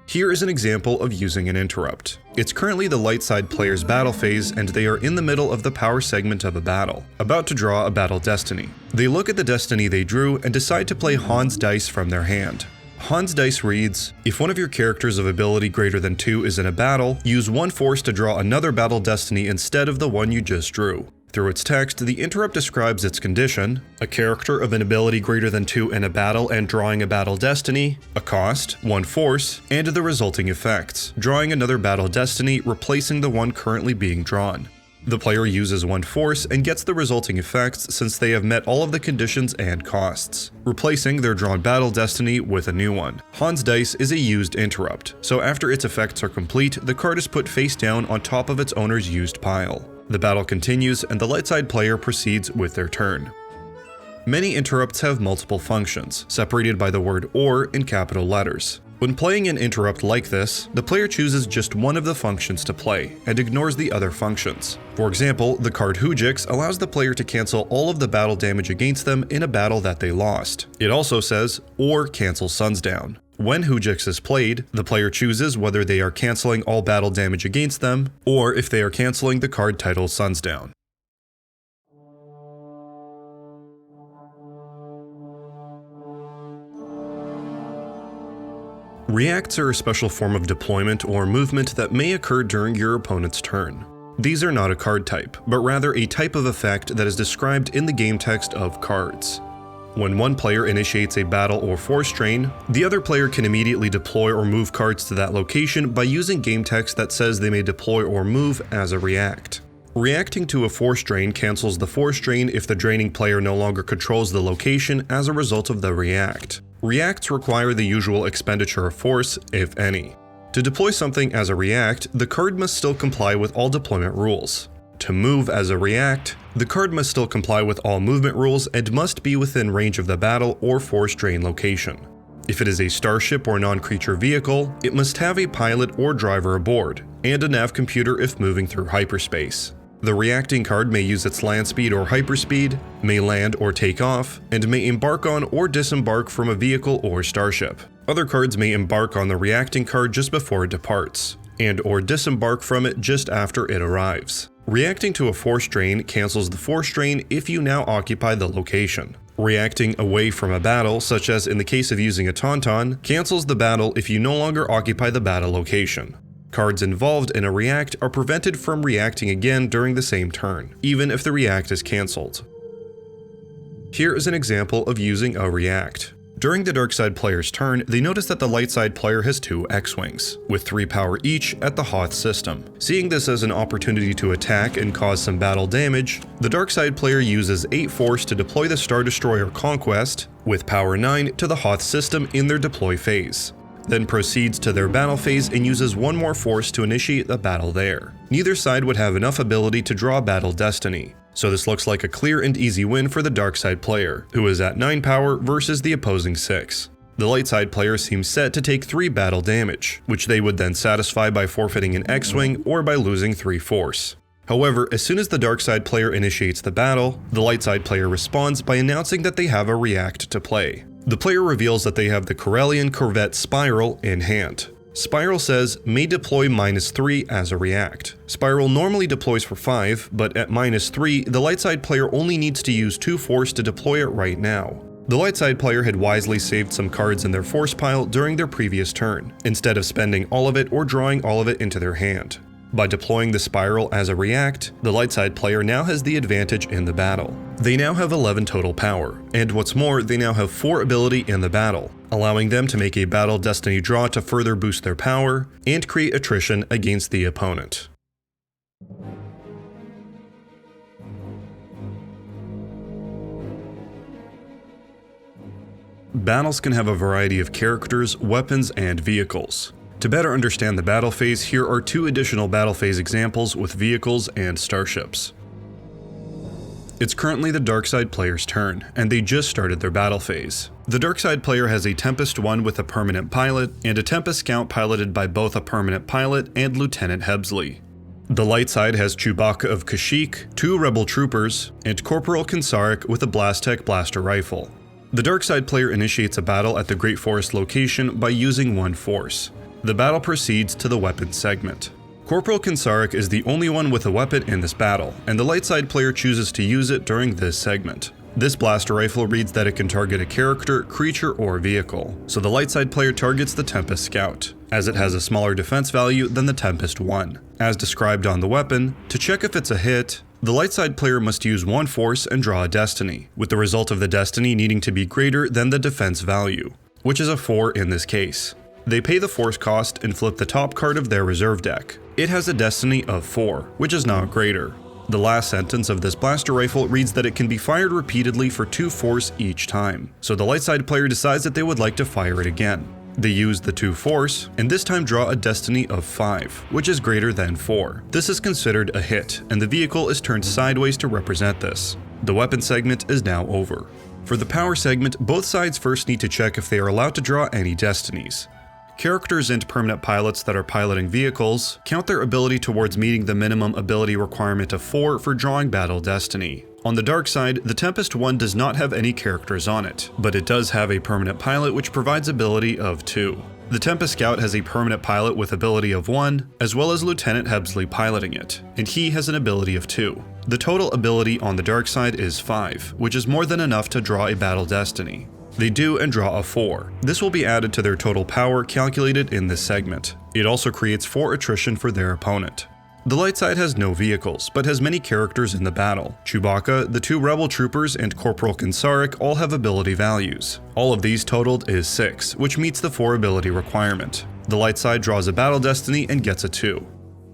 Here is an example of using an interrupt. It's currently the light side player's battle phase, and they are in the middle of the power segment of a battle, about to draw a battle destiny. They look at the destiny they drew and decide to play Han's dice from their hand. Han's dice reads, if one of your characters of ability greater than 2 is in a battle, use 1 force to draw another battle destiny instead of the one you just drew. Through its text, the interrupt describes its condition: a character of an ability greater than 2 in a battle and drawing a battle destiny, a cost, 1 force, and the resulting effects, drawing another battle destiny, replacing the one currently being drawn. The player uses 1 force and gets the resulting effects since they have met all of the conditions and costs, replacing their drawn battle destiny with a new one. Han's dice is a used interrupt, so after its effects are complete, the card is put face down on top of its owner's used pile. The battle continues and the light side player proceeds with their turn. Many interrupts have multiple functions, separated by the word "or" in capital letters. When playing an interrupt like this, the player chooses just one of the functions to play, and ignores the other functions. For example, the card Hujix allows the player to cancel all of the battle damage against them in a battle that they lost. It also says, or cancel Suns Down. When Hujix is played, the player chooses whether they are canceling all battle damage against them, or if they are canceling the card titled Suns Down. Reacts are a special form of deployment or movement that may occur during your opponent's turn. These are not a card type, but rather a type of effect that is described in the game text of cards. When one player initiates a battle or force drain, the other player can immediately deploy or move cards to that location by using game text that says they may deploy or move as a react. Reacting to a force drain cancels the force drain if the draining player no longer controls the location as a result of the react. Reacts require the usual expenditure of force, if any. To deploy something as a react, the card must still comply with all deployment rules. To move as a react, the card must still comply with all movement rules and must be within range of the battle or force drain location. If it is a starship or non-creature vehicle, it must have a pilot or driver aboard, and a nav computer if moving through hyperspace. The reacting card may use its land speed or hyperspeed, may land or take off, and may embark on or disembark from a vehicle or starship. Other cards may embark on the reacting card just before it departs, and or disembark from it just after it arrives. Reacting to a force drain cancels the force drain if you now occupy the location. Reacting away from a battle, such as in the case of using a Tauntaun, cancels the battle if you no longer occupy the battle location. Cards involved in a react are prevented from reacting again during the same turn, even if the react is cancelled. Here is an example of using a react. During the dark side player's turn, they notice that the light side player has 2 X-Wings, with 3 power each at the Hoth system. Seeing this as an opportunity to attack and cause some battle damage, the dark side player uses 8 force to deploy the Star Destroyer Conquest, with power 9 to the Hoth system in their deploy phase. Then proceeds to their battle phase and uses 1 more force to initiate the battle there. Neither side would have enough ability to draw battle destiny, so this looks like a clear and easy win for the dark side player, who is at 9 power versus the opposing 6. The light side player seems set to take 3 battle damage, which they would then satisfy by forfeiting an X-Wing or by losing 3 force. However, as soon as the dark side player initiates the battle, the light side player responds by announcing that they have a react to play. The player reveals that they have the Corellian Corvette Spiral in hand. Spiral says, may deploy -3 as a react. Spiral normally deploys for 5, but at -3, the light side player only needs to use 2 force to deploy it right now. The light side player had wisely saved some cards in their force pile during their previous turn, instead of spending all of it or drawing all of it into their hand. By deploying the Spiral as a react, the light side player now has the advantage in the battle. They now have 11 total power, and what's more, they now have 4 ability in the battle, allowing them to make a battle destiny draw to further boost their power and create attrition against the opponent. Battles can have a variety of characters, weapons, and vehicles. To better understand the battle phase, here are 2 additional battle phase examples with vehicles and starships. It's currently the dark side player's turn, and they just started their battle phase. The dark side player has a Tempest 1 with a permanent pilot, and a Tempest Scout piloted by both a permanent pilot and Lieutenant Hebsley. The light side has Chewbacca of Kashyyyk, 2 rebel troopers, and Corporal Kinsarik with a Blastech blaster rifle. The dark side player initiates a battle at the Great Forest location by using 1 force. The battle proceeds to the weapons segment. Corporal Kinsarik is the only one with a weapon in this battle, and the light side player chooses to use it during this segment. This blaster rifle reads that it can target a character, creature, or vehicle, so the light side player targets the Tempest Scout, as it has a smaller defense value than the Tempest 1. As described on the weapon, to check if it's a hit, the light side player must use 1 force and draw a destiny, with the result of the destiny needing to be greater than the defense value, which is a 4 in this case. They pay the force cost and flip the top card of their reserve deck. It has a destiny of 4, which is not greater. The last sentence of this blaster rifle reads that it can be fired repeatedly for 2 force each time, so the light side player decides that they would like to fire it again. They use the 2 force, and this time draw a destiny of 5, which is greater than 4. This is considered a hit, and the vehicle is turned sideways to represent this. The weapon segment is now over. For the power segment, both sides first need to check if they are allowed to draw any destinies. Characters and permanent pilots that are piloting vehicles count their ability towards meeting the minimum ability requirement of 4 for drawing battle destiny. On the dark side, the Tempest 1 does not have any characters on it, but it does have a permanent pilot which provides ability of 2. The Tempest Scout has a permanent pilot with ability of 1, as well as Lieutenant Hebsley piloting it, and he has an ability of 2. The total ability on the dark side is 5, which is more than enough to draw a battle destiny. They do and draw a 4. This will be added to their total power calculated in this segment. It also creates 4 attrition for their opponent. The light side has no vehicles, but has many characters in the battle. Chewbacca, the 2 rebel troopers, and Corporal Kinsarik all have ability values. All of these totaled is 6, which meets the 4 ability requirement. The light side draws a battle destiny and gets a 2.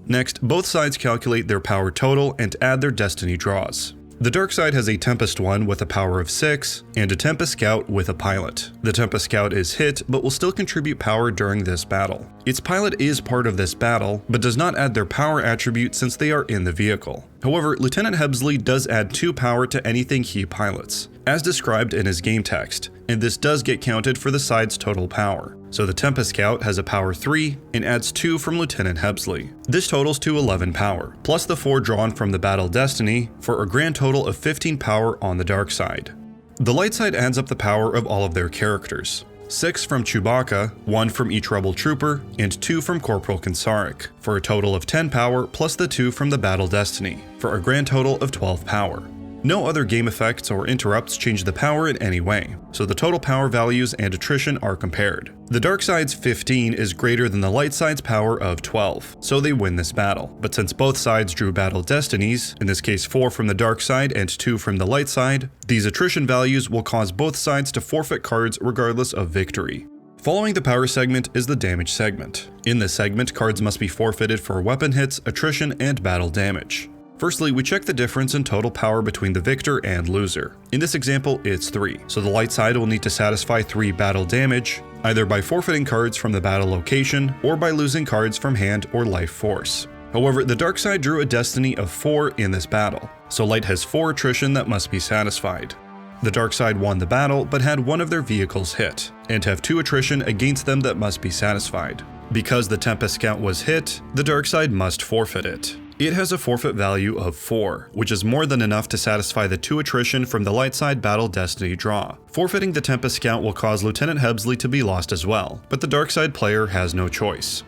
Next, both sides calculate their power total and add their destiny draws. The dark side has a Tempest 1 with a power of 6, and a Tempest Scout with a pilot. The Tempest Scout is hit, but will still contribute power during this battle. Its pilot is part of this battle, but does not add their power attribute since they are in the vehicle. However, Lieutenant Hebsley does add 2 power to anything he pilots, as described in his game text, and this does get counted for the side's total power. So the Tempest Scout has a power 3 and adds 2 from Lieutenant Hebsley. This totals to 11 power, plus the 4 drawn from the battle destiny, for a grand total of 15 power on the dark side. The light side adds up the power of all of their characters. 6 from Chewbacca, 1 from each rebel trooper, and 2 from Corporal Kinsarik, for a total of 10 power plus the 2 from the battle destiny, for a grand total of 12 power. No other game effects or interrupts change the power in any way, so the total power values and attrition are compared. The dark side's 15 is greater than the light side's power of 12, so they win this battle. But since both sides drew battle destinies, in this case 4 from the dark side and 2 from the light side, these attrition values will cause both sides to forfeit cards regardless of victory. Following the power segment is the damage segment. In this segment, cards must be forfeited for weapon hits, attrition, and battle damage. Firstly, we check the difference in total power between the victor and loser. In this example, it's 3, so the light side will need to satisfy 3 battle damage, either by forfeiting cards from the battle location, or by losing cards from hand or life force. However, the dark side drew a destiny of 4 in this battle, so light has 4 attrition that must be satisfied. The dark side won the battle, but had one of their vehicles hit, and have 2 attrition against them that must be satisfied. Because the Tempest Scout was hit, the dark side must forfeit it. It has a forfeit value of 4, which is more than enough to satisfy the 2 attrition from the light side battle destiny draw. Forfeiting the Tempest Scout will cause Lieutenant Hebsley to be lost as well, but the dark side player has no choice.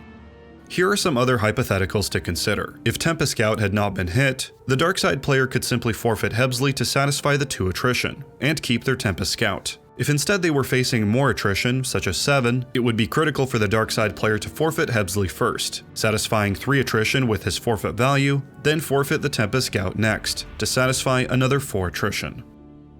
Here are some other hypotheticals to consider. If Tempest Scout had not been hit, the dark side player could simply forfeit Hebsley to satisfy the 2 attrition, and keep their Tempest Scout. If instead they were facing more attrition, such as 7, it would be critical for the dark side player to forfeit Hebsley first, satisfying 3 attrition with his forfeit value, then forfeit the Tempest Scout next, to satisfy another 4 attrition.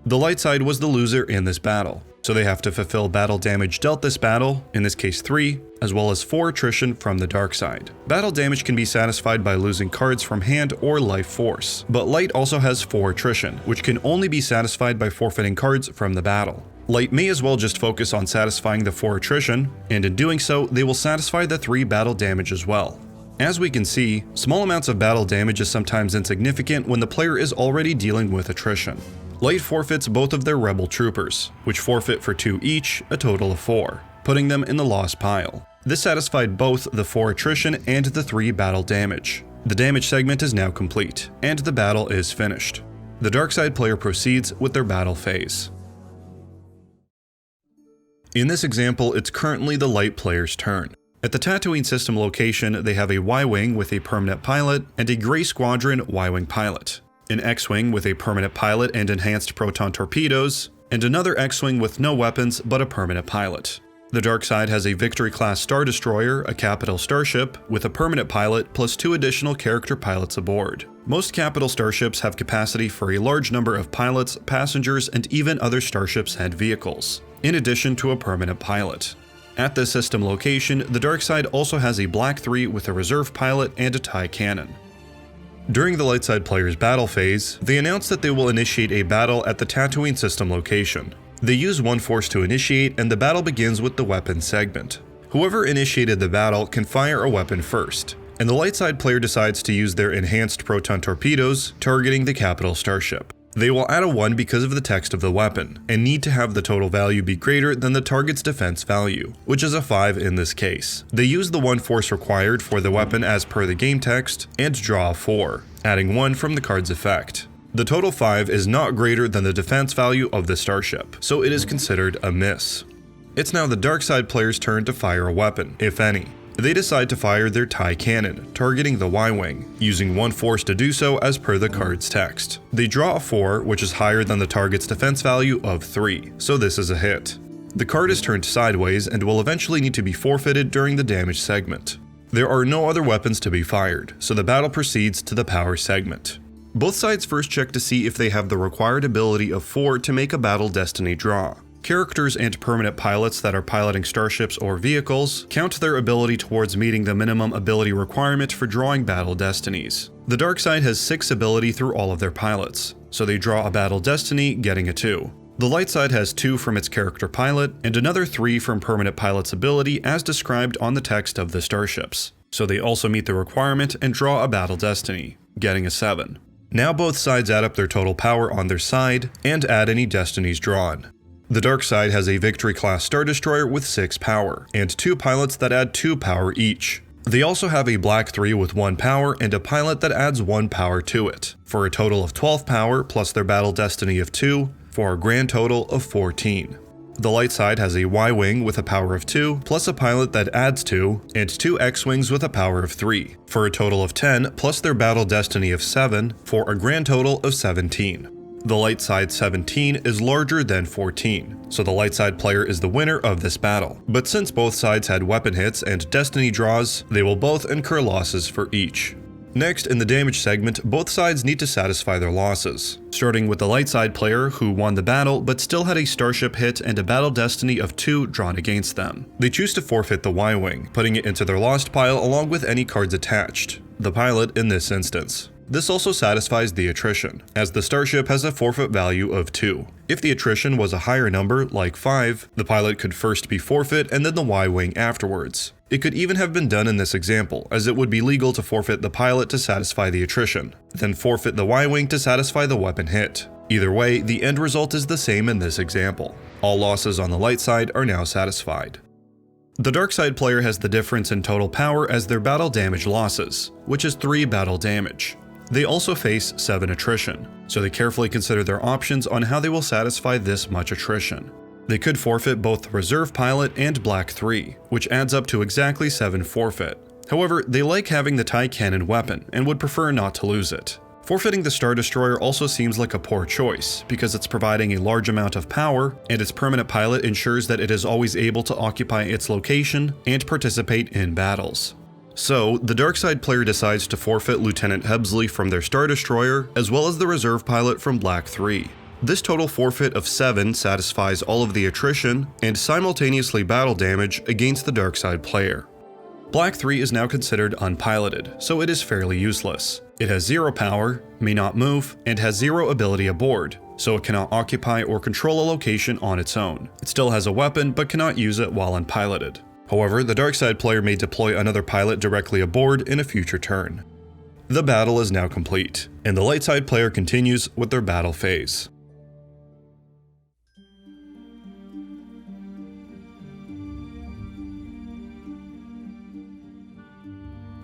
The light side was the loser in this battle, so they have to fulfill battle damage dealt this battle, in this case 3, as well as 4 attrition from the dark side. Battle damage can be satisfied by losing cards from hand or life force, but light also has 4 attrition, which can only be satisfied by forfeiting cards from the battle. Light may as well just focus on satisfying the 4 attrition, and in doing so, they will satisfy the 3 battle damage as well. As we can see, small amounts of battle damage is sometimes insignificant when the player is already dealing with attrition. Light forfeits both of their rebel troopers, which forfeit for 2 each, a total of 4, putting them in the lost pile. This satisfied both the 4 attrition and the 3 battle damage. The damage segment is now complete, and the battle is finished. The dark side player proceeds with their battle phase. In this example, it's currently the light player's turn. At the Tatooine system location, they have a Y-Wing with a permanent pilot and a Grey Squadron Y-Wing pilot, an X-Wing with a permanent pilot and enhanced proton torpedoes, and another X-Wing with no weapons but a permanent pilot. The dark side has a Victory-class Star Destroyer, a capital starship, with a permanent pilot plus 2 additional character pilots aboard. Most capital starships have capacity for a large number of pilots, passengers, and even other starships and vehicles, in addition to a permanent pilot. At this system location, the dark side also has a Black 3 with a reserve pilot and a TIE cannon. During the light side player's battle phase, they announce that they will initiate a battle at the Tatooine system location. They use 1 force to initiate, and the battle begins with the weapon segment. Whoever initiated the battle can fire a weapon first, and the light side player decides to use their enhanced proton torpedoes, targeting the capital starship. They will add a 1 because of the text of the weapon, and need to have the total value be greater than the target's defense value, which is a 5 in this case. They use the 1 force required for the weapon as per the game text, and draw a 4, adding 1 from the card's effect. The total 5 is not greater than the defense value of the starship, so it is considered a miss. It's now the dark side player's turn to fire a weapon, if any. They decide to fire their TIE cannon, targeting the Y-Wing, using 1 force to do so as per the card's text. They draw a 4, which is higher than the target's defense value of 3, so this is a hit. The card is turned sideways and will eventually need to be forfeited during the damage segment. There are no other weapons to be fired, so the battle proceeds to the power segment. Both sides first check to see if they have the required ability of 4 to make a battle destiny draw. Characters and permanent pilots that are piloting starships or vehicles count their ability towards meeting the minimum ability requirement for drawing battle destinies. The dark side has 6 ability through all of their pilots, so they draw a battle destiny, getting a 2. The light side has 2 from its character pilot, and another 3 from permanent pilot's ability as described on the text of the starships, so they also meet the requirement and draw a battle destiny, getting a 7. Now both sides add up their total power on their side, and add any destinies drawn. The dark side has a Victory-class Star Destroyer with 6 power, and 2 pilots that add 2 power each. They also have a Black 3 with 1 power and a pilot that adds 1 power to it, for a total of 12 power plus their battle destiny of 2, for a grand total of 14. The light side has a Y-Wing with a power of 2, plus a pilot that adds 2, and 2 X-Wings with a power of 3, for a total of 10 plus their battle destiny of 7, for a grand total of 17. The light side 17 is larger than 14, so the light side player is the winner of this battle. But since both sides had weapon hits and destiny draws, they will both incur losses for each. Next, in the damage segment, both sides need to satisfy their losses, starting with the light side player who won the battle but still had a starship hit and a battle destiny of 2 drawn against them. They choose to forfeit the Y-Wing, putting it into their lost pile along with any cards attached, the pilot in this instance. This also satisfies the attrition, as the starship has a forfeit value of 2. If the attrition was a higher number, like 5, the pilot could first be forfeit and then the Y-Wing afterwards. It could even have been done in this example, as it would be legal to forfeit the pilot to satisfy the attrition, then forfeit the Y-Wing to satisfy the weapon hit. Either way, the end result is the same in this example. All losses on the light side are now satisfied. The dark side player has the difference in total power as their battle damage losses, which is 3 battle damage. They also face 7 attrition, so they carefully consider their options on how they will satisfy this much attrition. They could forfeit both the reserve pilot and Black 3, which adds up to exactly 7 forfeit. However, they like having the TIE cannon weapon and would prefer not to lose it. Forfeiting the Star Destroyer also seems like a poor choice, because it's providing a large amount of power, and its permanent pilot ensures that it is always able to occupy its location and participate in battles. So, the dark side player decides to forfeit Lieutenant Hebsley from their Star Destroyer, as well as the reserve pilot from Black 3. This total forfeit of 7 satisfies all of the attrition and simultaneously battle damage against the dark side player. Black 3 is now considered unpiloted, so it is fairly useless. It has 0 power, may not move, and has 0 ability aboard, so it cannot occupy or control a location on its own. It still has a weapon, but cannot use it while unpiloted. However, the dark side player may deploy another pilot directly aboard in a future turn. The battle is now complete, and the light side player continues with their battle phase.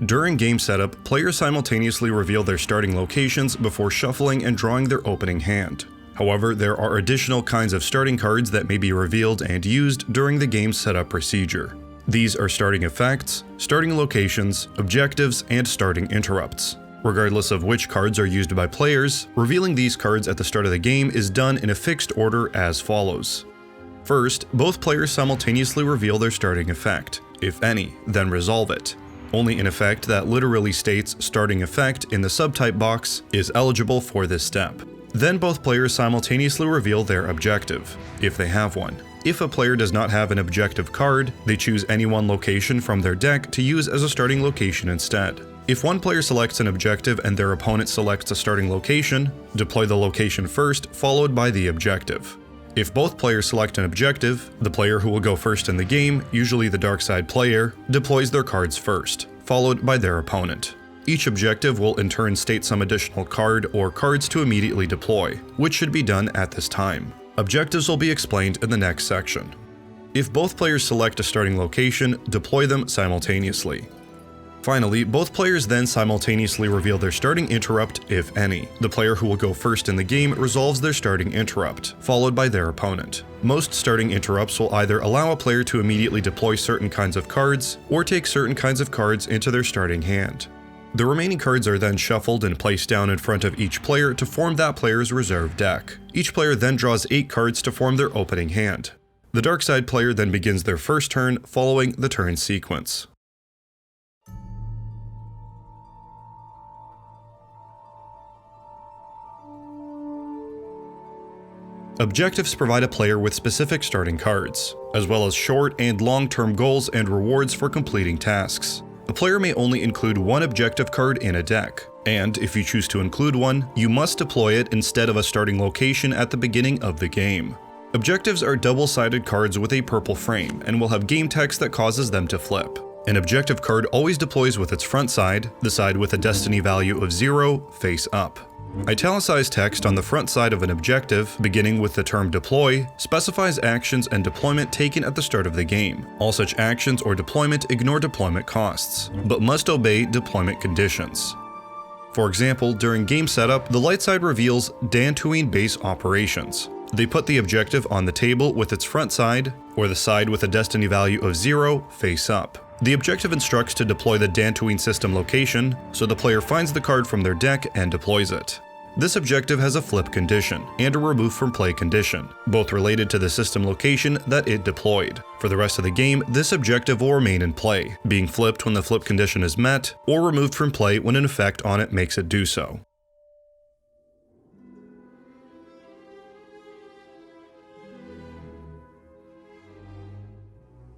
During game setup, players simultaneously reveal their starting locations before shuffling and drawing their opening hand. However, there are additional kinds of starting cards that may be revealed and used during the game setup procedure. These are starting effects, starting locations, objectives, and starting interrupts. Regardless of which cards are used by players, revealing these cards at the start of the game is done in a fixed order as follows. First, both players simultaneously reveal their starting effect, if any, then resolve it. Only an effect that literally states starting effect in the subtype box is eligible for this step. Then both players simultaneously reveal their objective, if they have one. If a player does not have an objective card, they choose any one location from their deck to use as a starting location instead. If one player selects an objective and their opponent selects a starting location, deploy the location first, followed by the objective. If both players select an objective, the player who will go first in the game, usually the dark side player, deploys their cards first, followed by their opponent. Each objective will in turn state some additional card or cards to immediately deploy, which should be done at this time. Objectives will be explained in the next section. If both players select a starting location, deploy them simultaneously. Finally, both players then simultaneously reveal their starting interrupt, if any. The player who will go first in the game resolves their starting interrupt, followed by their opponent. Most starting interrupts will either allow a player to immediately deploy certain kinds of cards, or take certain kinds of cards into their starting hand. The remaining cards are then shuffled and placed down in front of each player to form that player's reserve deck. Each player then draws 8 cards to form their opening hand. The dark side player then begins their first turn, following the turn sequence. Objectives provide a player with specific starting cards, as well as short and long-term goals and rewards for completing tasks. A player may only include one objective card in a deck, and if you choose to include one, you must deploy it instead of a starting location at the beginning of the game. Objectives are double-sided cards with a purple frame, and will have game text that causes them to flip. An objective card always deploys with its front side, the side with a destiny value of 0, face up. Italicized text on the front side of an objective, beginning with the term deploy, specifies actions and deployment taken at the start of the game. All such actions or deployment ignore deployment costs, but must obey deployment conditions. For example, during game setup, the light side reveals Dantooine base operations. They put the objective on the table with its front side, or the side with a destiny value of 0, face up. The objective instructs to deploy the Dantooine system location, so the player finds the card from their deck and deploys it. This objective has a flip condition and a remove from play condition, both related to the system location that it deployed. For the rest of the game, this objective will remain in play, being flipped when the flip condition is met, or removed from play when an effect on it makes it do so.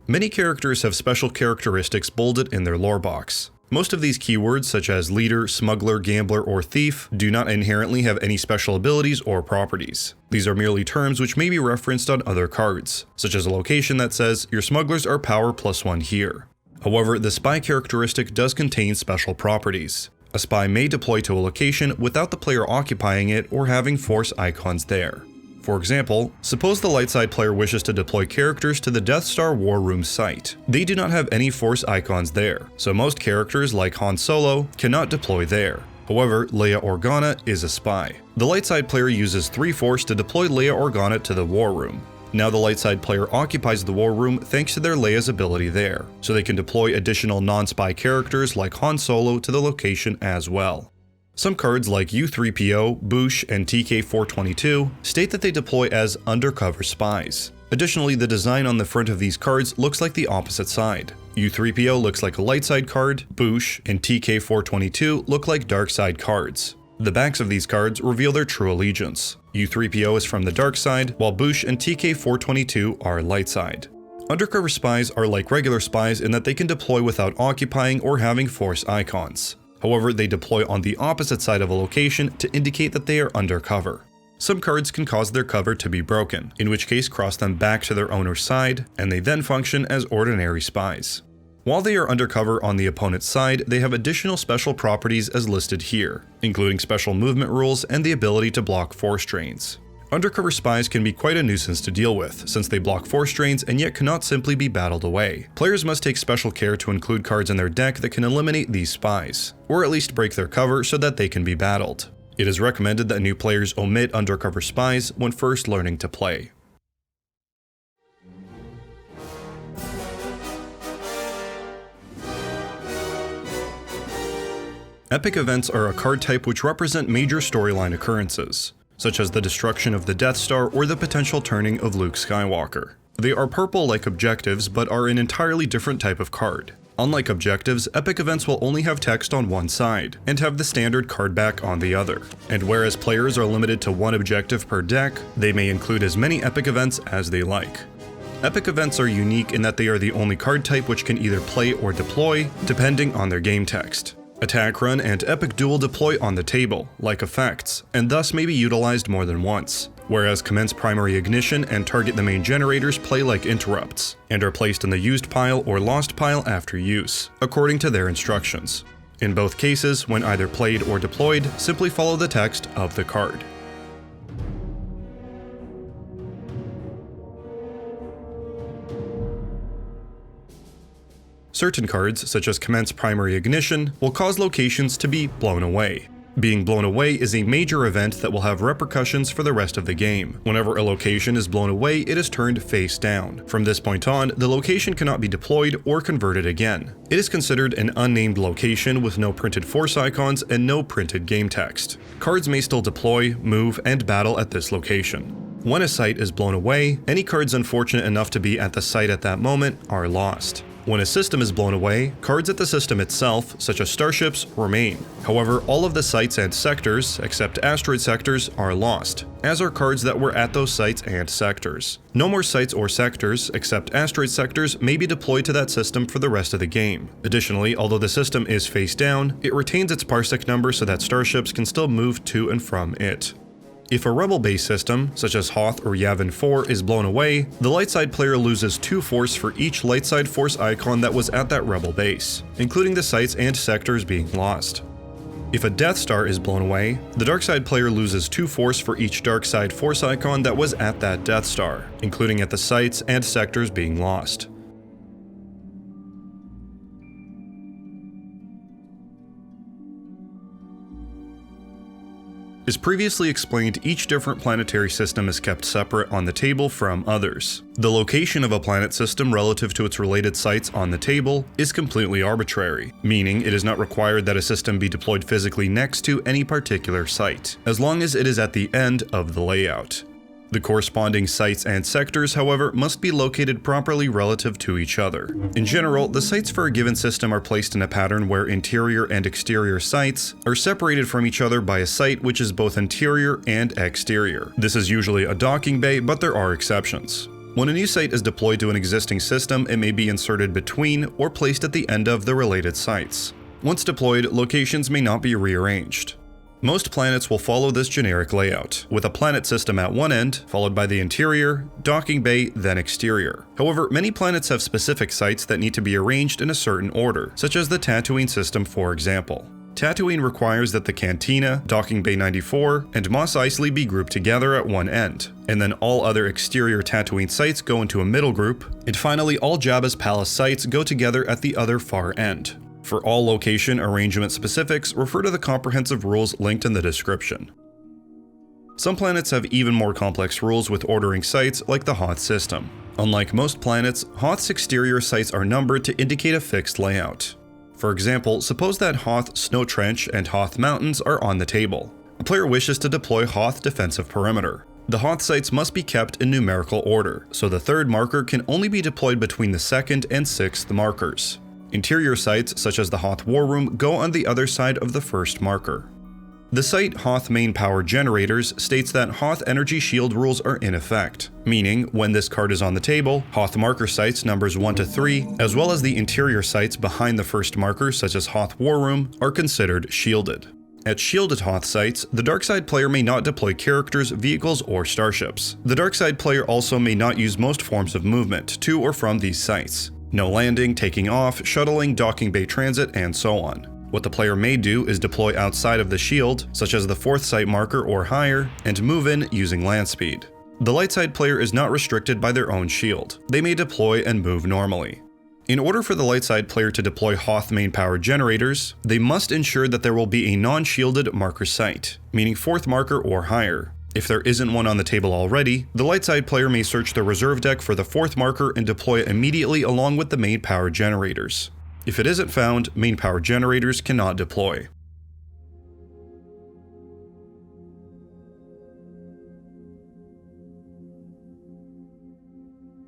Many characters have special characteristics bolded in their lore box. Most of these keywords, such as leader, smuggler, gambler, or thief, do not inherently have any special abilities or properties. These are merely terms which may be referenced on other cards, such as a location that says, your smugglers are power +1 here. However, the spy characteristic does contain special properties. A spy may deploy to a location without the player occupying it or having force icons there. For example, suppose the light side player wishes to deploy characters to the Death Star War Room site. They do not have any Force icons there, so most characters like Han Solo cannot deploy there. However, Leia Organa is a spy. The light side player uses 3 Force to deploy Leia Organa to the War Room. Now the light side player occupies the War Room thanks to their Leia's ability there, so they can deploy additional non-spy characters like Han Solo to the location as well. Some cards like U-3PO, Boushh, and TK-422 state that they deploy as undercover spies. Additionally, the design on the front of these cards looks like the opposite side. U-3PO looks like a light side card, Boushh and TK-422 look like dark side cards. The backs of these cards reveal their true allegiance. U-3PO is from the dark side, while Boushh and TK-422 are light side. Undercover spies are like regular spies in that they can deploy without occupying or having Force icons. However, they deploy on the opposite side of a location to indicate that they are undercover. Some cards can cause their cover to be broken, in which case cross them back to their owner's side, and they then function as ordinary spies. While they are undercover on the opponent's side, they have additional special properties as listed here, including special movement rules and the ability to block Force drains. Undercover spies can be quite a nuisance to deal with, since they block Force drains and yet cannot simply be battled away. Players must take special care to include cards in their deck that can eliminate these spies, or at least break their cover so that they can be battled. It is recommended that new players omit undercover spies when first learning to play. Epic events are a card type which represent major storyline occurrences, such as the destruction of the Death Star or the potential turning of Luke Skywalker. They are purple like objectives, but are an entirely different type of card. Unlike objectives, epic events will only have text on one side, and have the standard card back on the other. And whereas players are limited to one objective per deck, they may include as many epic events as they like. Epic events are unique in that they are the only card type which can either play or deploy, depending on their game text. Attack Run and Epic Duel deploy on the table, like effects, and thus may be utilized more than once, whereas Commence Primary Ignition and Target the Main Generators play like interrupts, and are placed in the used pile or lost pile after use, according to their instructions. In both cases, when either played or deployed, simply follow the text of the card. Certain cards, such as Commence Primary Ignition, will cause locations to be blown away. Being blown away is a major event that will have repercussions for the rest of the game. Whenever a location is blown away, it is turned face down. From this point on, the location cannot be deployed or converted again. It is considered an unnamed location with no printed Force icons and no printed game text. Cards may still deploy, move, and battle at this location. When a site is blown away, any cards unfortunate enough to be at the site at that moment are lost. When a system is blown away, cards at the system itself, such as Starships, remain. However, all of the sites and sectors, except Asteroid sectors, are lost, as are cards that were at those sites and sectors. No more sites or sectors, except Asteroid sectors, may be deployed to that system for the rest of the game. Additionally, although the system is face down, it retains its parsec number so that Starships can still move to and from it. If a Rebel-based system, such as Hoth or Yavin 4, is blown away, the light side player loses 2 Force for each light side Force icon that was at that Rebel base, including the sites and sectors being lost. If a Death Star is blown away, the dark side player loses 2 Force for each dark side Force icon that was at that Death Star, including at the sites and sectors being lost. As previously explained, each different planetary system is kept separate on the table from others. The location of a planet system relative to its related sites on the table is completely arbitrary, meaning it is not required that a system be deployed physically next to any particular site, as long as it is at the end of the layout. The corresponding sites and sectors, however, must be located properly relative to each other. In general, the sites for a given system are placed in a pattern where interior and exterior sites are separated from each other by a site which is both interior and exterior. This is usually a docking bay, but there are exceptions. When a new site is deployed to an existing system, it may be inserted between or placed at the end of the related sites. Once deployed, locations may not be rearranged. Most planets will follow this generic layout, with a planet system at one end, followed by the interior, docking bay, then exterior. However, many planets have specific sites that need to be arranged in a certain order, such as the Tatooine system for example. Tatooine requires that the Cantina, Docking Bay 94, and Mos Eisley be grouped together at one end, and then all other exterior Tatooine sites go into a middle group, and finally all Jabba's palace sites go together at the other far end. For all location arrangement specifics, refer to the comprehensive rules linked in the description. Some planets have even more complex rules with ordering sites, like the Hoth system. Unlike most planets, Hoth's exterior sites are numbered to indicate a fixed layout. For example, suppose that Hoth Snow Trench and Hoth Mountains are on the table. A player wishes to deploy Hoth Defensive Perimeter. The Hoth sites must be kept in numerical order, so the third marker can only be deployed between the second and sixth markers. Interior sites, such as the Hoth War Room, go on the other side of the first marker. The site Hoth Main Power Generators states that Hoth Energy Shield rules are in effect, meaning when this card is on the table, Hoth marker sites numbers 1 to 3, as well as the interior sites behind the first marker such as Hoth War Room, are considered shielded. At shielded Hoth sites, the Darkside player may not deploy characters, vehicles, or starships. The Darkside player also may not use most forms of movement to or from these sites. No landing, taking off, shuttling, docking bay transit, and so on. What the player may do is deploy outside of the shield, such as the 4th site marker or higher, and move in using land speed. The light side player is not restricted by their own shield. They may deploy and move normally. In order for the light side player to deploy Hoth Main Power Generators, they must ensure that there will be a non-shielded marker site, meaning 4th marker or higher. If there isn't one on the table already, the light side player may search the reserve deck for the 4th marker and deploy it immediately along with the main power generators. If it isn't found, main power generators cannot deploy.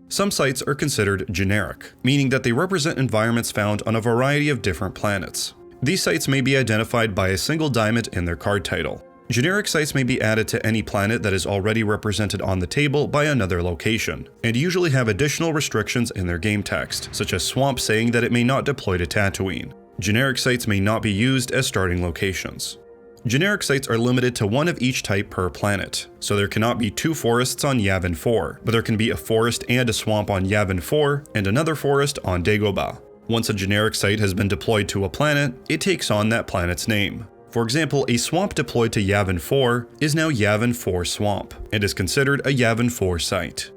Some sites are considered generic, meaning that they represent environments found on a variety of different planets. These sites may be identified by a single diamond in their card title. Generic sites may be added to any planet that is already represented on the table by another location, and usually have additional restrictions in their game text, such as Swamp saying that it may not deploy to Tatooine. Generic sites may not be used as starting locations. Generic sites are limited to one of each type per planet, so there cannot be 2 forests on Yavin 4, but there can be a forest and a swamp on Yavin 4, and another forest on Dagobah. Once a generic site has been deployed to a planet, it takes on that planet's name. For example, a swamp deployed to Yavin 4 is now Yavin 4 Swamp, and is considered a Yavin 4 site.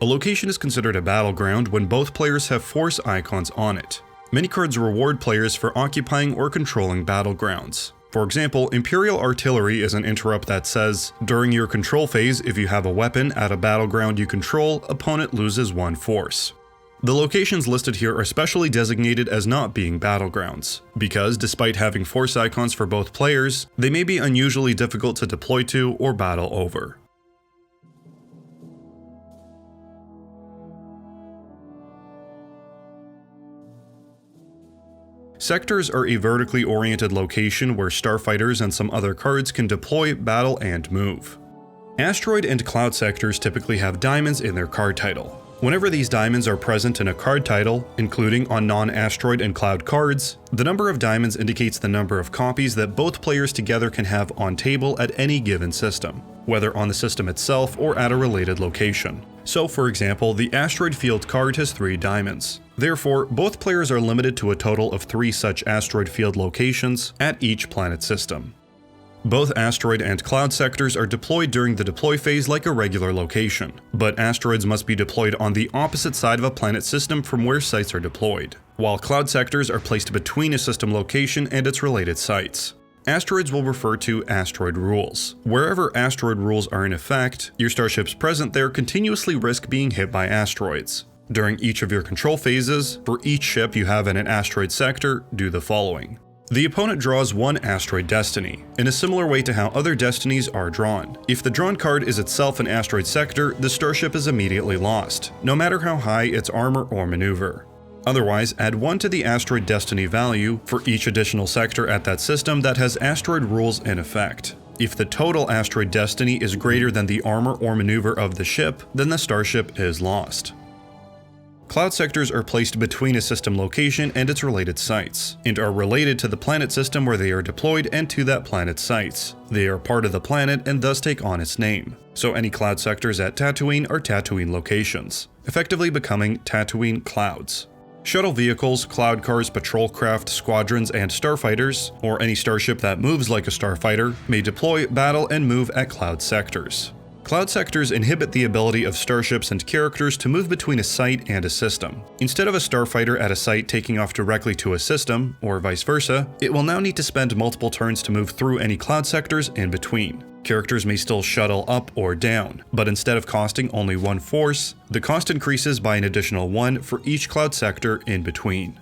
A location is considered a battleground when both players have force icons on it. Many cards reward players for occupying or controlling battlegrounds. For example, Imperial Artillery is an interrupt that says, during your control phase, if you have a weapon at a battleground you control, opponent loses 1 force. The locations listed here are specially designated as not being battlegrounds, because despite having force icons for both players, they may be unusually difficult to deploy to or battle over. Sectors are a vertically oriented location where starfighters and some other cards can deploy, battle, and move. Asteroid and cloud sectors typically have diamonds in their card title. Whenever these diamonds are present in a card title, including on non-asteroid and cloud cards, the number of diamonds indicates the number of copies that both players together can have on table at any given system, whether on the system itself or at a related location. So for example, the asteroid field card has 3 diamonds. Therefore, both players are limited to a total of 3 such asteroid field locations at each planet system. Both asteroid and cloud sectors are deployed during the deploy phase like a regular location, but asteroids must be deployed on the opposite side of a planet system from where sites are deployed, while cloud sectors are placed between a system location and its related sites. Asteroids will refer to asteroid rules. Wherever asteroid rules are in effect, your starships present there continuously risk being hit by asteroids. During each of your control phases, for each ship you have in an asteroid sector, do the following. The opponent draws 1 asteroid destiny, in a similar way to how other destinies are drawn. If the drawn card is itself an asteroid sector, the starship is immediately lost, no matter how high its armor or maneuver. Otherwise, add 1 to the asteroid destiny value for each additional sector at that system that has asteroid rules in effect. If the total asteroid destiny is greater than the armor or maneuver of the ship, then the starship is lost. Cloud sectors are placed between a system location and its related sites, and are related to the planet system where they are deployed and to that planet's sites. They are part of the planet and thus take on its name. So any cloud sectors at Tatooine are Tatooine locations, effectively becoming Tatooine clouds. Shuttle vehicles, cloud cars, patrol craft, squadrons, and starfighters, or any starship that moves like a starfighter, may deploy, battle, and move at cloud sectors. Cloud sectors inhibit the ability of starships and characters to move between a site and a system. Instead of a starfighter at a site taking off directly to a system, or vice versa, it will now need to spend multiple turns to move through any cloud sectors in between. Characters may still shuttle up or down, but instead of costing only one force, the cost increases by an additional one for each cloud sector in between.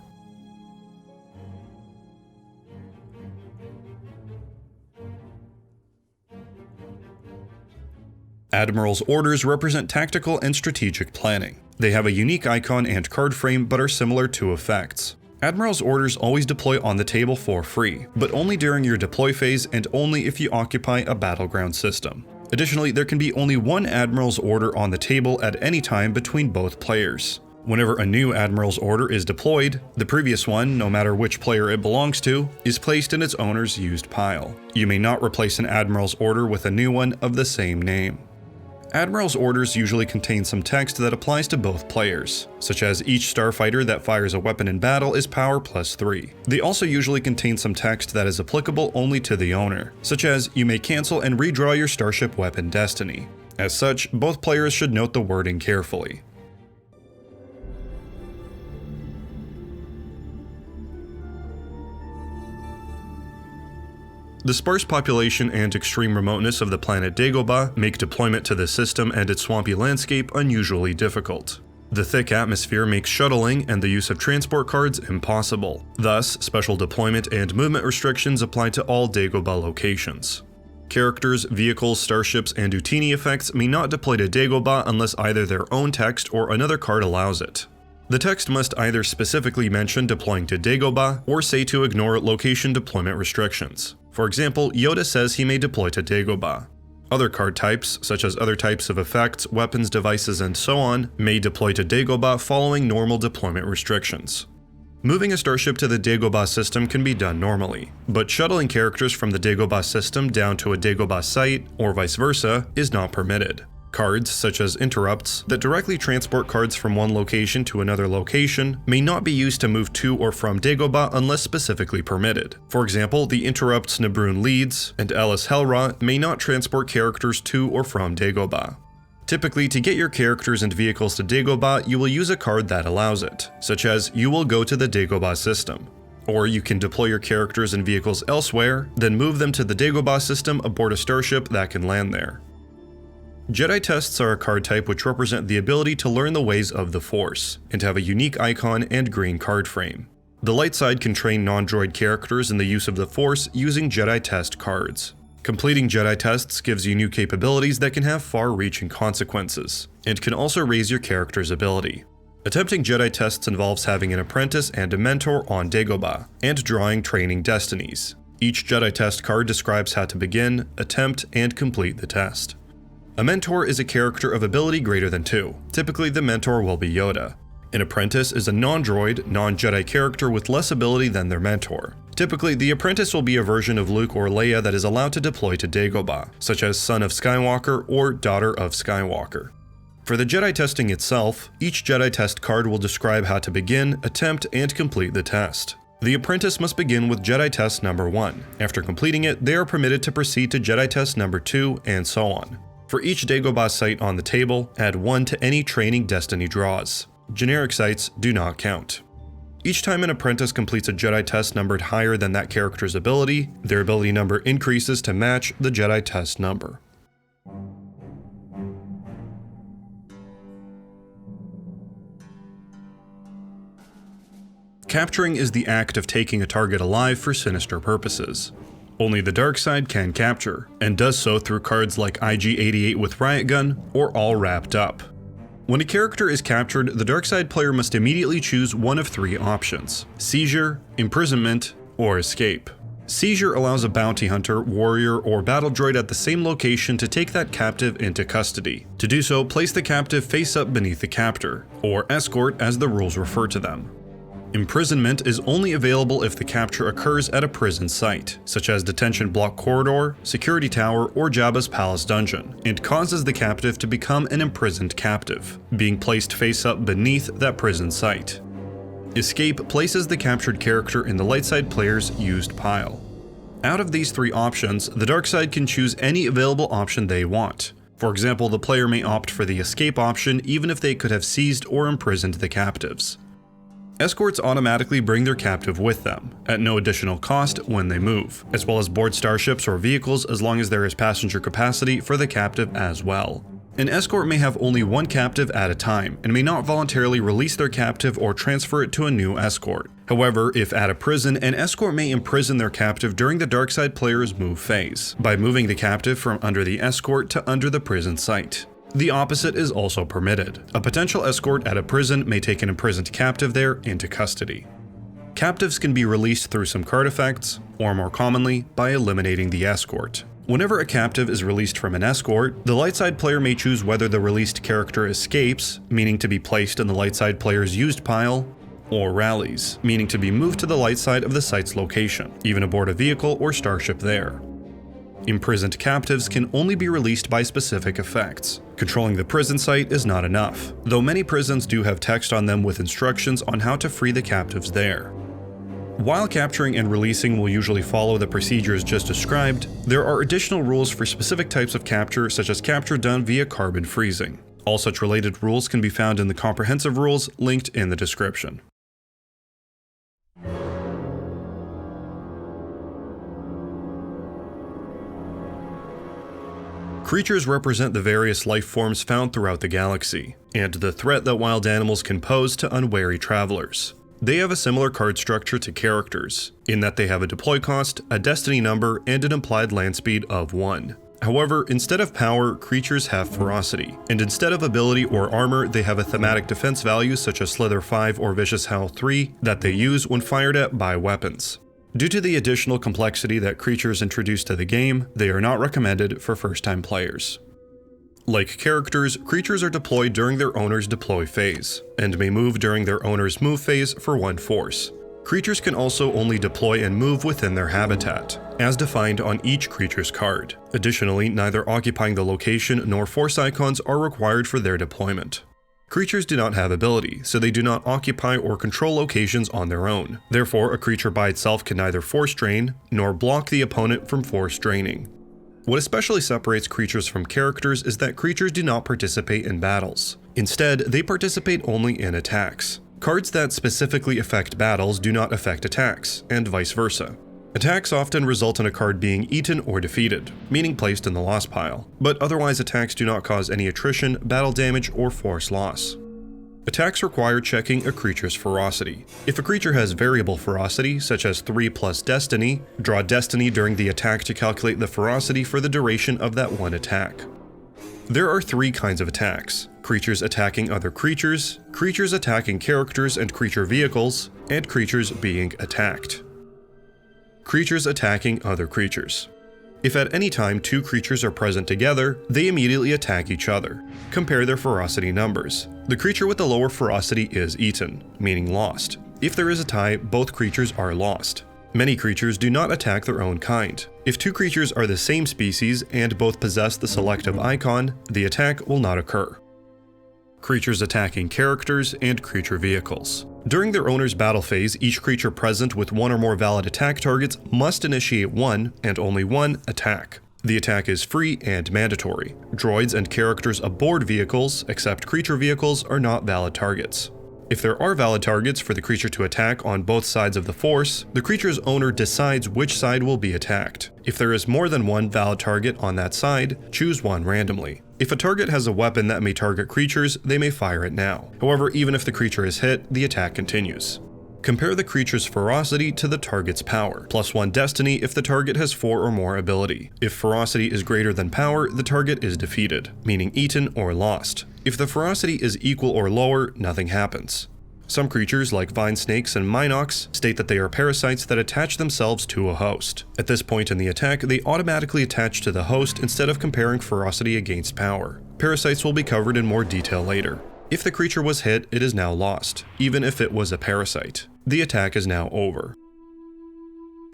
Admiral's orders represent tactical and strategic planning. They have a unique icon and card frame but are similar to effects. Admiral's orders always deploy on the table for free, but only during your deploy phase and only if you occupy a battleground system. Additionally, there can be only one Admiral's order on the table at any time between both players. Whenever a new Admiral's order is deployed, the previous one, no matter which player it belongs to, is placed in its owner's used pile. You may not replace an Admiral's order with a new one of the same name. Admiral's orders usually contain some text that applies to both players, such as each starfighter that fires a weapon in battle is power +3. They also usually contain some text that is applicable only to the owner, such as you may cancel and redraw your starship weapon destiny. As such, both players should note the wording carefully. The sparse population and extreme remoteness of the planet Dagobah make deployment to the system and its swampy landscape unusually difficult. The thick atmosphere makes shuttling and the use of transport cards impossible. Thus, special deployment and movement restrictions apply to all Dagobah locations. Characters, vehicles, starships, and Utini effects may not deploy to Dagobah unless either their own text or another card allows it. The text must either specifically mention deploying to Dagobah or say to ignore location deployment restrictions. For example, Yoda says he may deploy to Dagobah. Other card types, such as other types of effects, weapons, devices, and so on, may deploy to Dagobah following normal deployment restrictions. Moving a starship to the Dagobah system can be done normally, but shuttling characters from the Dagobah system down to a Dagobah site, or vice versa, is not permitted. Cards, such as interrupts, that directly transport cards from one location to another location, may not be used to move to or from Dagobah unless specifically permitted. For example, the interrupts Nabroon Leeds and Alice Helra may not transport characters to or from Dagobah. Typically, to get your characters and vehicles to Dagobah, you will use a card that allows it, such as you will go to the Dagobah system. Or you can deploy your characters and vehicles elsewhere, then move them to the Dagobah system aboard a starship that can land there. Jedi tests are a card type which represent the ability to learn the ways of the Force, and have a unique icon and green card frame. The light side can train non-droid characters in the use of the Force using Jedi test cards. Completing Jedi tests gives you new capabilities that can have far-reaching consequences, and can also raise your character's ability. Attempting Jedi tests involves having an apprentice and a mentor on Dagobah, and drawing training destinies. Each Jedi test card describes how to begin, attempt, and complete the test. A mentor is a character of ability greater than 2. Typically, the mentor will be Yoda. An apprentice is a non-droid, non-Jedi character with less ability than their mentor. Typically, the apprentice will be a version of Luke or Leia that is allowed to deploy to Dagobah, such as Son of Skywalker or Daughter of Skywalker. For the Jedi testing itself, each Jedi test card will describe how to begin, attempt, and complete the test. The apprentice must begin with Jedi test number 1. After completing it, they are permitted to proceed to Jedi test number 2, and so on. For each Dagobah site on the table, add 1 to any training destiny draws. Generic sites do not count. Each time an apprentice completes a Jedi test numbered higher than that character's ability, their ability number increases to match the Jedi test number. Capturing is the act of taking a target alive for sinister purposes. Only the dark side can capture, and does so through cards like IG-88 with Riot Gun, or All Wrapped Up. When a character is captured, the dark side player must immediately choose one of 3 options: seizure, imprisonment, or escape. Seizure allows a bounty hunter, warrior, or battle droid at the same location to take that captive into custody. To do so, place the captive face up beneath the captor, or escort as the rules refer to them. Imprisonment is only available if the capture occurs at a prison site, such as Detention Block Corridor, Security Tower, or Jabba's Palace Dungeon, and causes the captive to become an imprisoned captive, being placed face up beneath that prison site. Escape places the captured character in the light side player's used pile. Out of these three options, the dark side can choose any available option they want. For example, the player may opt for the escape option even if they could have seized or imprisoned the captives. Escorts automatically bring their captive with them, at no additional cost when they move, as well as board starships or vehicles as long as there is passenger capacity for the captive as well. An escort may have only one captive at a time, and may not voluntarily release their captive or transfer it to a new escort. However, if at a prison, an escort may imprison their captive during the dark side player's move phase, by moving the captive from under the escort to under the prison site. The opposite is also permitted. A potential escort at a prison may take an imprisoned captive there into custody. Captives can be released through some card effects, or more commonly, by eliminating the escort. Whenever a captive is released from an escort, the light side player may choose whether the released character escapes, meaning to be placed in the light side player's used pile, or rallies, meaning to be moved to the light side of the site's location, even aboard a vehicle or starship there. Imprisoned captives can only be released by specific effects. Controlling the prison site is not enough, though many prisons do have text on them with instructions on how to free the captives there. While capturing and releasing will usually follow the procedures just described, there are additional rules for specific types of capture, such as capture done via carbon freezing. All such related rules can be found in the comprehensive rules linked in the description. Creatures represent the various life forms found throughout the galaxy, and the threat that wild animals can pose to unwary travelers. They have a similar card structure to characters, in that they have a deploy cost, a destiny number, and an implied land speed of 1. However, instead of power, creatures have ferocity, and instead of ability or armor, they have a thematic defense value such as Slither 5 or Vicious Howl 3 that they use when fired at by weapons. Due to the additional complexity that creatures introduce to the game, they are not recommended for first-time players. Like characters, creatures are deployed during their owner's deploy phase, and may move during their owner's move phase for 1 force. Creatures can also only deploy and move within their habitat, as defined on each creature's card. Additionally, neither occupying the location nor force icons are required for their deployment. Creatures do not have ability, so they do not occupy or control locations on their own. Therefore, a creature by itself can neither force drain, nor block the opponent from force draining. What especially separates creatures from characters is that creatures do not participate in battles. Instead, they participate only in attacks. Cards that specifically affect battles do not affect attacks, and vice versa. Attacks often result in a card being eaten or defeated, meaning placed in the loss pile, but otherwise attacks do not cause any attrition, battle damage, or force loss. Attacks require checking a creature's ferocity. If a creature has variable ferocity, such as 3 plus destiny, draw destiny during the attack to calculate the ferocity for the duration of that one attack. There are 3 kinds of attacks: creatures attacking other creatures, creatures attacking characters and creature vehicles, and creatures being attacked. Creatures attacking other creatures. If at any time 2 creatures are present together, they immediately attack each other. Compare their ferocity numbers. The creature with the lower ferocity is eaten, meaning lost. If there is a tie, both creatures are lost. Many creatures do not attack their own kind. If 2 creatures are the same species and both possess the selective icon, the attack will not occur. Creatures attacking characters and creature vehicles. During their owner's battle phase, each creature present with 1 or more valid attack targets must initiate 1, and only 1, attack. The attack is free and mandatory. Droids and characters aboard vehicles, except creature vehicles, are not valid targets. If there are valid targets for the creature to attack on both sides of the force, the creature's owner decides which side will be attacked. If there is more than 1 valid target on that side, choose 1 randomly. If a target has a weapon that may target creatures, they may fire it now. However, even if the creature is hit, the attack continues. Compare the creature's ferocity to the target's power, +1 destiny if the target has 4 or more ability. If ferocity is greater than power, the target is defeated, meaning eaten or lost. If the ferocity is equal or lower, nothing happens. Some creatures, like vine snakes and minocs, state that they are parasites that attach themselves to a host. At this point in the attack, they automatically attach to the host instead of comparing ferocity against power. Parasites will be covered in more detail later. If the creature was hit, it is now lost, even if it was a parasite. The attack is now over.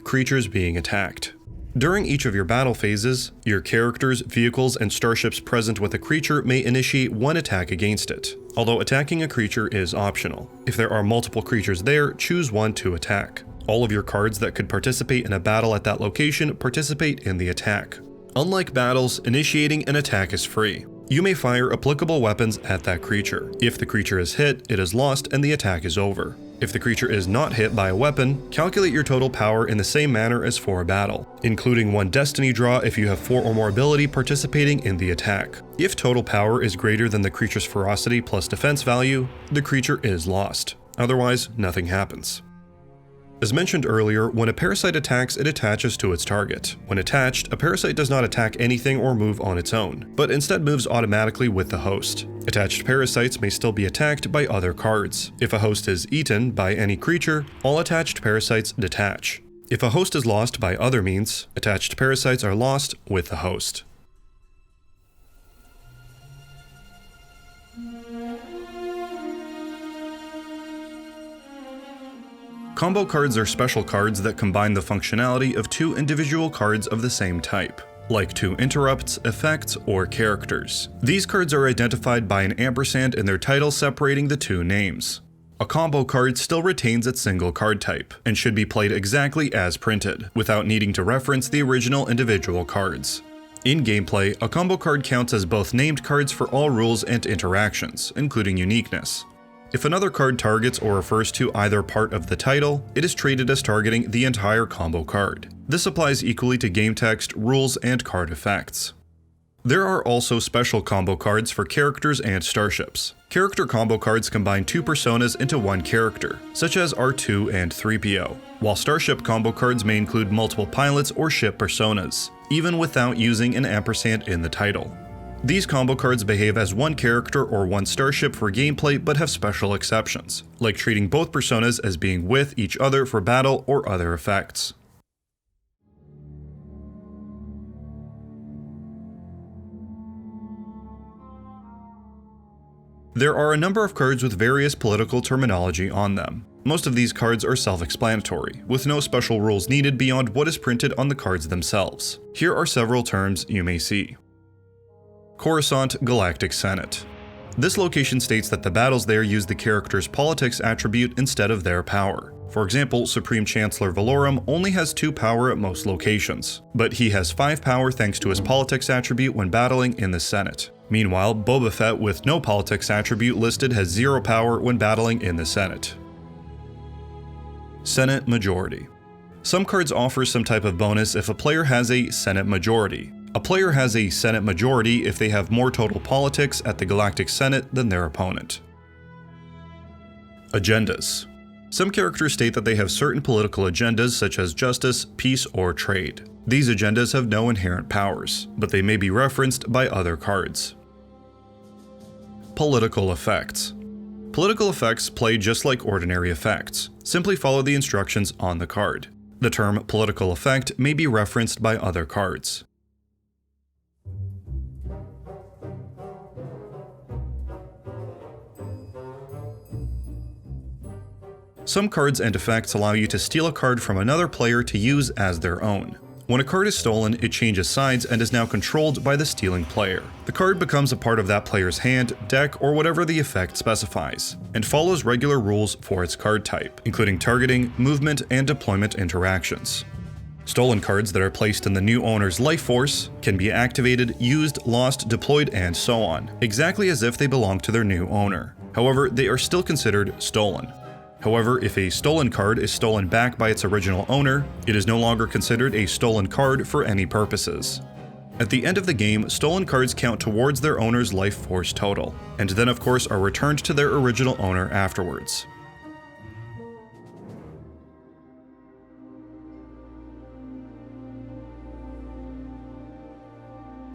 Creatures being attacked. During each of your battle phases, your characters, vehicles, and starships present with a creature may initiate one attack against it, although attacking a creature is optional. If there are multiple creatures there, choose one to attack. All of your cards that could participate in a battle at that location participate in the attack. Unlike battles, initiating an attack is free. You may fire applicable weapons at that creature. If the creature is hit, it is lost and the attack is over. If the creature is not hit by a weapon, calculate your total power in the same manner as for a battle, including one destiny draw if you have 4 or more ability participating in the attack. If total power is greater than the creature's ferocity plus defense value, the creature is lost. Otherwise, nothing happens. As mentioned earlier, when a parasite attacks, it attaches to its target. When attached, a parasite does not attack anything or move on its own, but instead moves automatically with the host. Attached parasites may still be attacked by other cards. If a host is eaten by any creature, all attached parasites detach. If a host is lost by other means, attached parasites are lost with the host. Combo cards are special cards that combine the functionality of 2 individual cards of the same type, like 2 interrupts, effects, or characters. These cards are identified by an ampersand in their title separating the 2 names. A combo card still retains its single card type, and should be played exactly as printed, without needing to reference the original individual cards. In gameplay, a combo card counts as both named cards for all rules and interactions, including uniqueness. If another card targets or refers to either part of the title, it is treated as targeting the entire combo card. This applies equally to game text, rules, and card effects. There are also special combo cards for characters and starships. Character combo cards combine 2 personas into one character, such as R2 and 3PO, while starship combo cards may include multiple pilots or ship personas, even without using an ampersand in the title. These combo cards behave as one character or one starship for gameplay but have special exceptions, like treating both personas as being with each other for battle or other effects. There are a number of cards with various political terminology on them. Most of these cards are self-explanatory, with no special rules needed beyond what is printed on the cards themselves. Here are several terms you may see. Coruscant Galactic Senate. This location states that the battles there use the character's politics attribute instead of their power. For example, Supreme Chancellor Valorum only has 2 power at most locations, but he has 5 power thanks to his politics attribute when battling in the Senate. Meanwhile, Boba Fett with no politics attribute listed has 0 power when battling in the Senate. Senate Majority. Some cards offer some type of bonus if a player has a Senate Majority. A player has a Senate Majority if they have more total politics at the Galactic Senate than their opponent. Agendas. Some characters state that they have certain political agendas such as justice, peace, or trade. These agendas have no inherent powers, but they may be referenced by other cards. Political effects. Political effects play just like ordinary effects. Simply follow the instructions on the card. The term political effect may be referenced by other cards. Some cards and effects allow you to steal a card from another player to use as their own. When a card is stolen, it changes sides and is now controlled by the stealing player. The card becomes a part of that player's hand, deck, or whatever the effect specifies, and follows regular rules for its card type, including targeting, movement, and deployment interactions. Stolen cards that are placed in the new owner's life force can be activated, used, lost, deployed, and so on, exactly as if they belong to their new owner. However, they are still considered stolen. However, if a stolen card is stolen back by its original owner, it is no longer considered a stolen card for any purposes. At the end of the game, stolen cards count towards their owner's life force total, and then of course are returned to their original owner afterwards.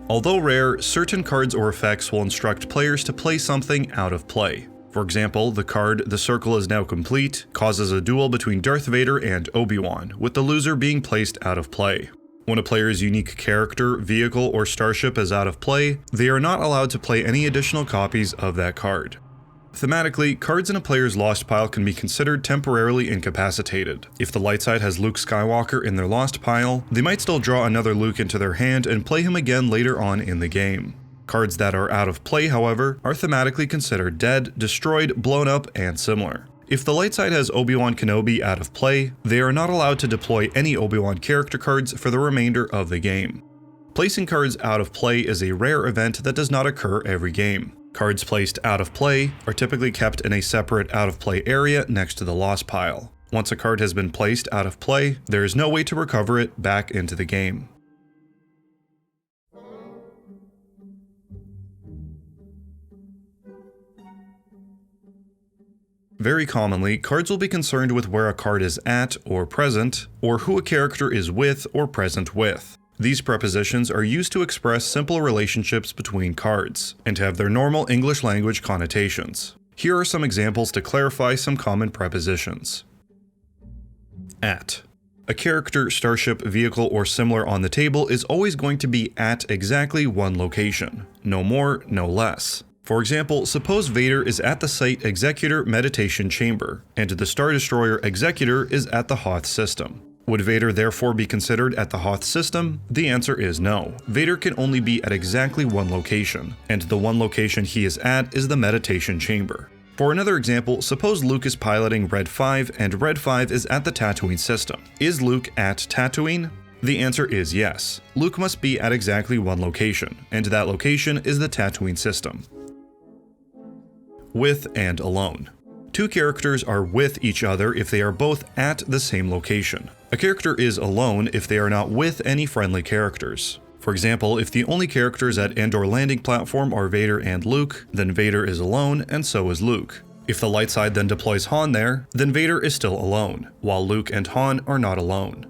Although rare, certain cards or effects will instruct players to play something out of play. For example, the card "The Circle is Now Complete" causes a duel between Darth Vader and Obi-Wan, with the loser being placed out of play. When a player's unique character, vehicle, or starship is out of play, they are not allowed to play any additional copies of that card. Thematically, cards in a player's lost pile can be considered temporarily incapacitated. If the light side has Luke Skywalker in their lost pile, they might still draw another Luke into their hand and play him again later on in the game. Cards that are out of play, however, are thematically considered dead, destroyed, blown up, and similar. If the light side has Obi-Wan Kenobi out of play, they are not allowed to deploy any Obi-Wan character cards for the remainder of the game. Placing cards out of play is a rare event that does not occur every game. Cards placed out of play are typically kept in a separate out-of-play area next to the lost pile. Once a card has been placed out of play, there is no way to recover it back into the game. Very commonly, cards will be concerned with where a card is at or present, or who a character is with or present with. These prepositions are used to express simple relationships between cards, and have their normal English language connotations. Here are some examples to clarify some common prepositions. At. A character, starship, vehicle, or similar on the table is always going to be at exactly one location. No more, no less. For example, suppose Vader is at the Site Executor Meditation Chamber, and the Star Destroyer Executor is at the Hoth system. Would Vader therefore be considered at the Hoth system? The answer is no. Vader can only be at exactly one location, and the one location he is at is the Meditation Chamber. For another example, suppose Luke is piloting Red 5 and Red 5 is at the Tatooine system. Is Luke at Tatooine? The answer is yes. Luke must be at exactly one location, and that location is the Tatooine system. With and alone. Two characters are with each other if they are both at the same location. A character is alone if they are not with any friendly characters. For example, if the only characters at Endor landing platform are Vader and Luke, then Vader is alone and so is Luke. If the light side then deploys Han there, then Vader is still alone, while Luke and Han are not alone.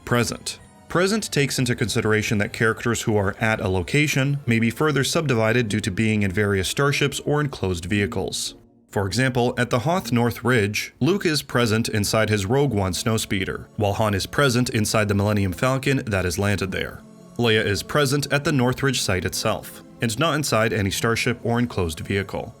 Present. Present takes into consideration that characters who are at a location may be further subdivided due to being in various starships or enclosed vehicles. For example, at the Hoth North Ridge, Luke is present inside his Rogue One snowspeeder, while Han is present inside the Millennium Falcon that is landed there. Leia is present at the Northridge site itself, and not inside any starship or enclosed vehicle.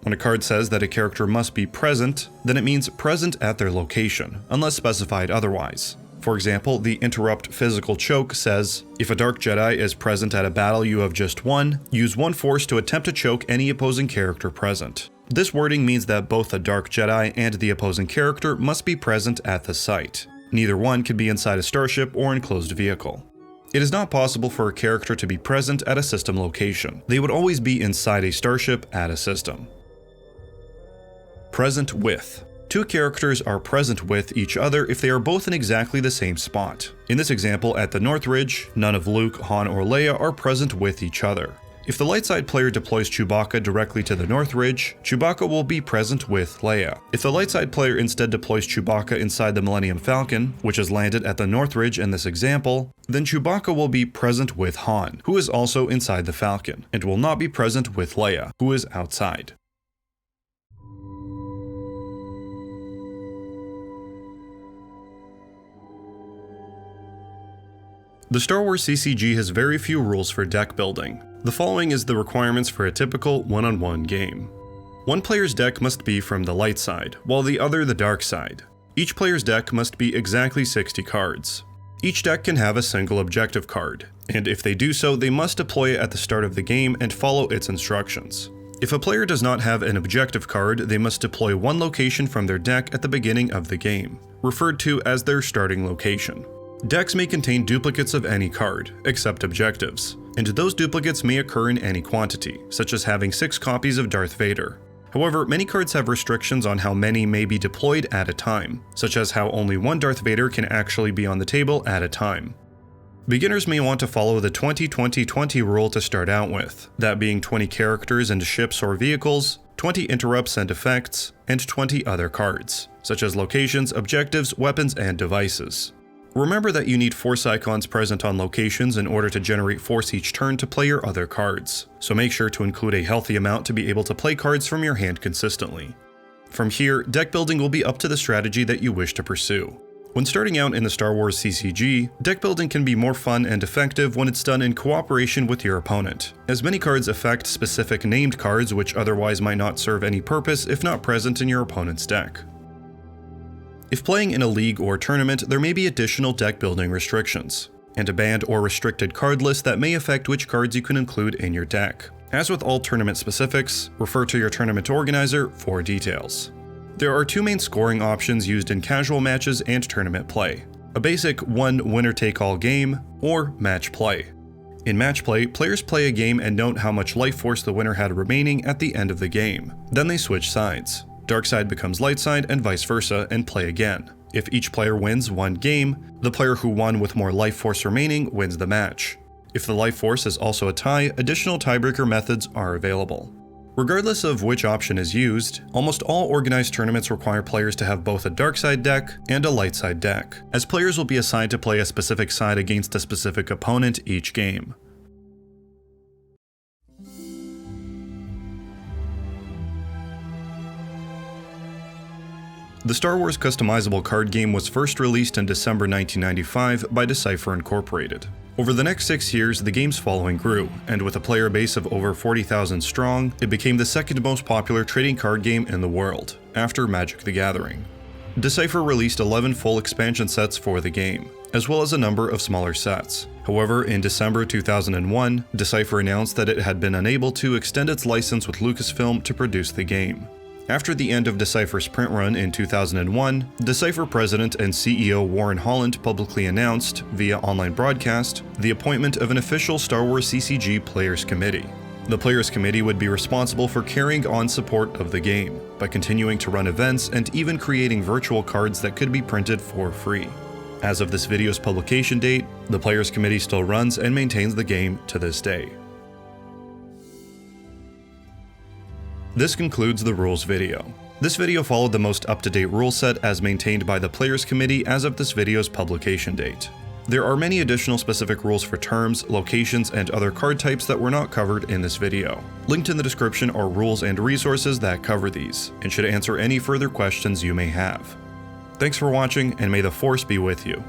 When a card says that a character must be present, then it means present at their location, unless specified otherwise. For example, the Interrupt Physical Choke says, if a Dark Jedi is present at a battle you have just won, use one force to attempt to choke any opposing character present. This wording means that both the Dark Jedi and the opposing character must be present at the site. Neither one can be inside a starship or enclosed vehicle. It is not possible for a character to be present at a system location. They would always be inside a starship at a system. Present with. Two characters are present with each other if they are both in exactly the same spot. In this example, at the Northridge, none of Luke, Han, or Leia are present with each other. If the light side player deploys Chewbacca directly to the Northridge, Chewbacca will be present with Leia. If the light side player instead deploys Chewbacca inside the Millennium Falcon, which is landed at the Northridge in this example, then Chewbacca will be present with Han, who is also inside the Falcon, and will not be present with Leia, who is outside. The Star Wars CCG has very few rules for deck building. The following is the requirements for a typical one-on-one game. One player's deck must be from the light side, while the other the dark side. Each player's deck must be exactly 60 cards. Each deck can have a single objective card, and if they do so, they must deploy it at the start of the game and follow its instructions. If a player does not have an objective card, they must deploy one location from their deck at the beginning of the game, referred to as their starting location. Decks may contain duplicates of any card, except objectives, and those duplicates may occur in any quantity, such as having 6 copies of Darth Vader. However, many cards have restrictions on how many may be deployed at a time, such as how only one Darth Vader can actually be on the table at a time. Beginners may want to follow the 20-20-20 rule to start out with, that being 20 characters and ships or vehicles, 20 interrupts and effects, and 20 other cards, such as locations, objectives, weapons, and devices. Remember that you need force icons present on locations in order to generate force each turn to play your other cards, so make sure to include a healthy amount to be able to play cards from your hand consistently. From here, deck building will be up to the strategy that you wish to pursue. When starting out in the Star Wars CCG, deck building can be more fun and effective when it's done in cooperation with your opponent, as many cards affect specific named cards which otherwise might not serve any purpose if not present in your opponent's deck. If playing in a league or tournament, there may be additional deck building restrictions, and a banned or restricted card list that may affect which cards you can include in your deck. As with all tournament specifics, refer to your tournament organizer for details. There are two main scoring options used in casual matches and tournament play: a basic one winner-take-all game, or match play. In match play, players play a game and note how much life force the winner had remaining at the end of the game. Then they switch sides. Dark side becomes light side and vice versa, and play again. If each player wins one game, the player who won with more life force remaining wins the match. If the life force is also a tie, additional tiebreaker methods are available. Regardless of which option is used, almost all organized tournaments require players to have both a dark side deck and a light side deck, as players will be assigned to play a specific side against a specific opponent each game. The Star Wars customizable card game was first released in December 1995 by Decipher Incorporated. Over the next 6 years, the game's following grew, and with a player base of over 40,000 strong, it became the second most popular trading card game in the world, after Magic the Gathering. Decipher released 11 full expansion sets for the game, as well as a number of smaller sets. However, in December 2001, Decipher announced that it had been unable to extend its license with Lucasfilm to produce the game. After the end of Decipher's print run in 2001, Decipher President and CEO Warren Holland publicly announced, via online broadcast, the appointment of an official Star Wars CCG Players Committee. The Players Committee would be responsible for carrying on support of the game, by continuing to run events and even creating virtual cards that could be printed for free. As of this video's publication date, the Players Committee still runs and maintains the game to this day. This concludes the rules video. This video followed the most up-to-date rule set as maintained by the Players Committee as of this video's publication date. There are many additional specific rules for terms, locations, and other card types that were not covered in this video. Linked in the description are rules and resources that cover these, and should answer any further questions you may have. Thanks for watching, and may the Force be with you.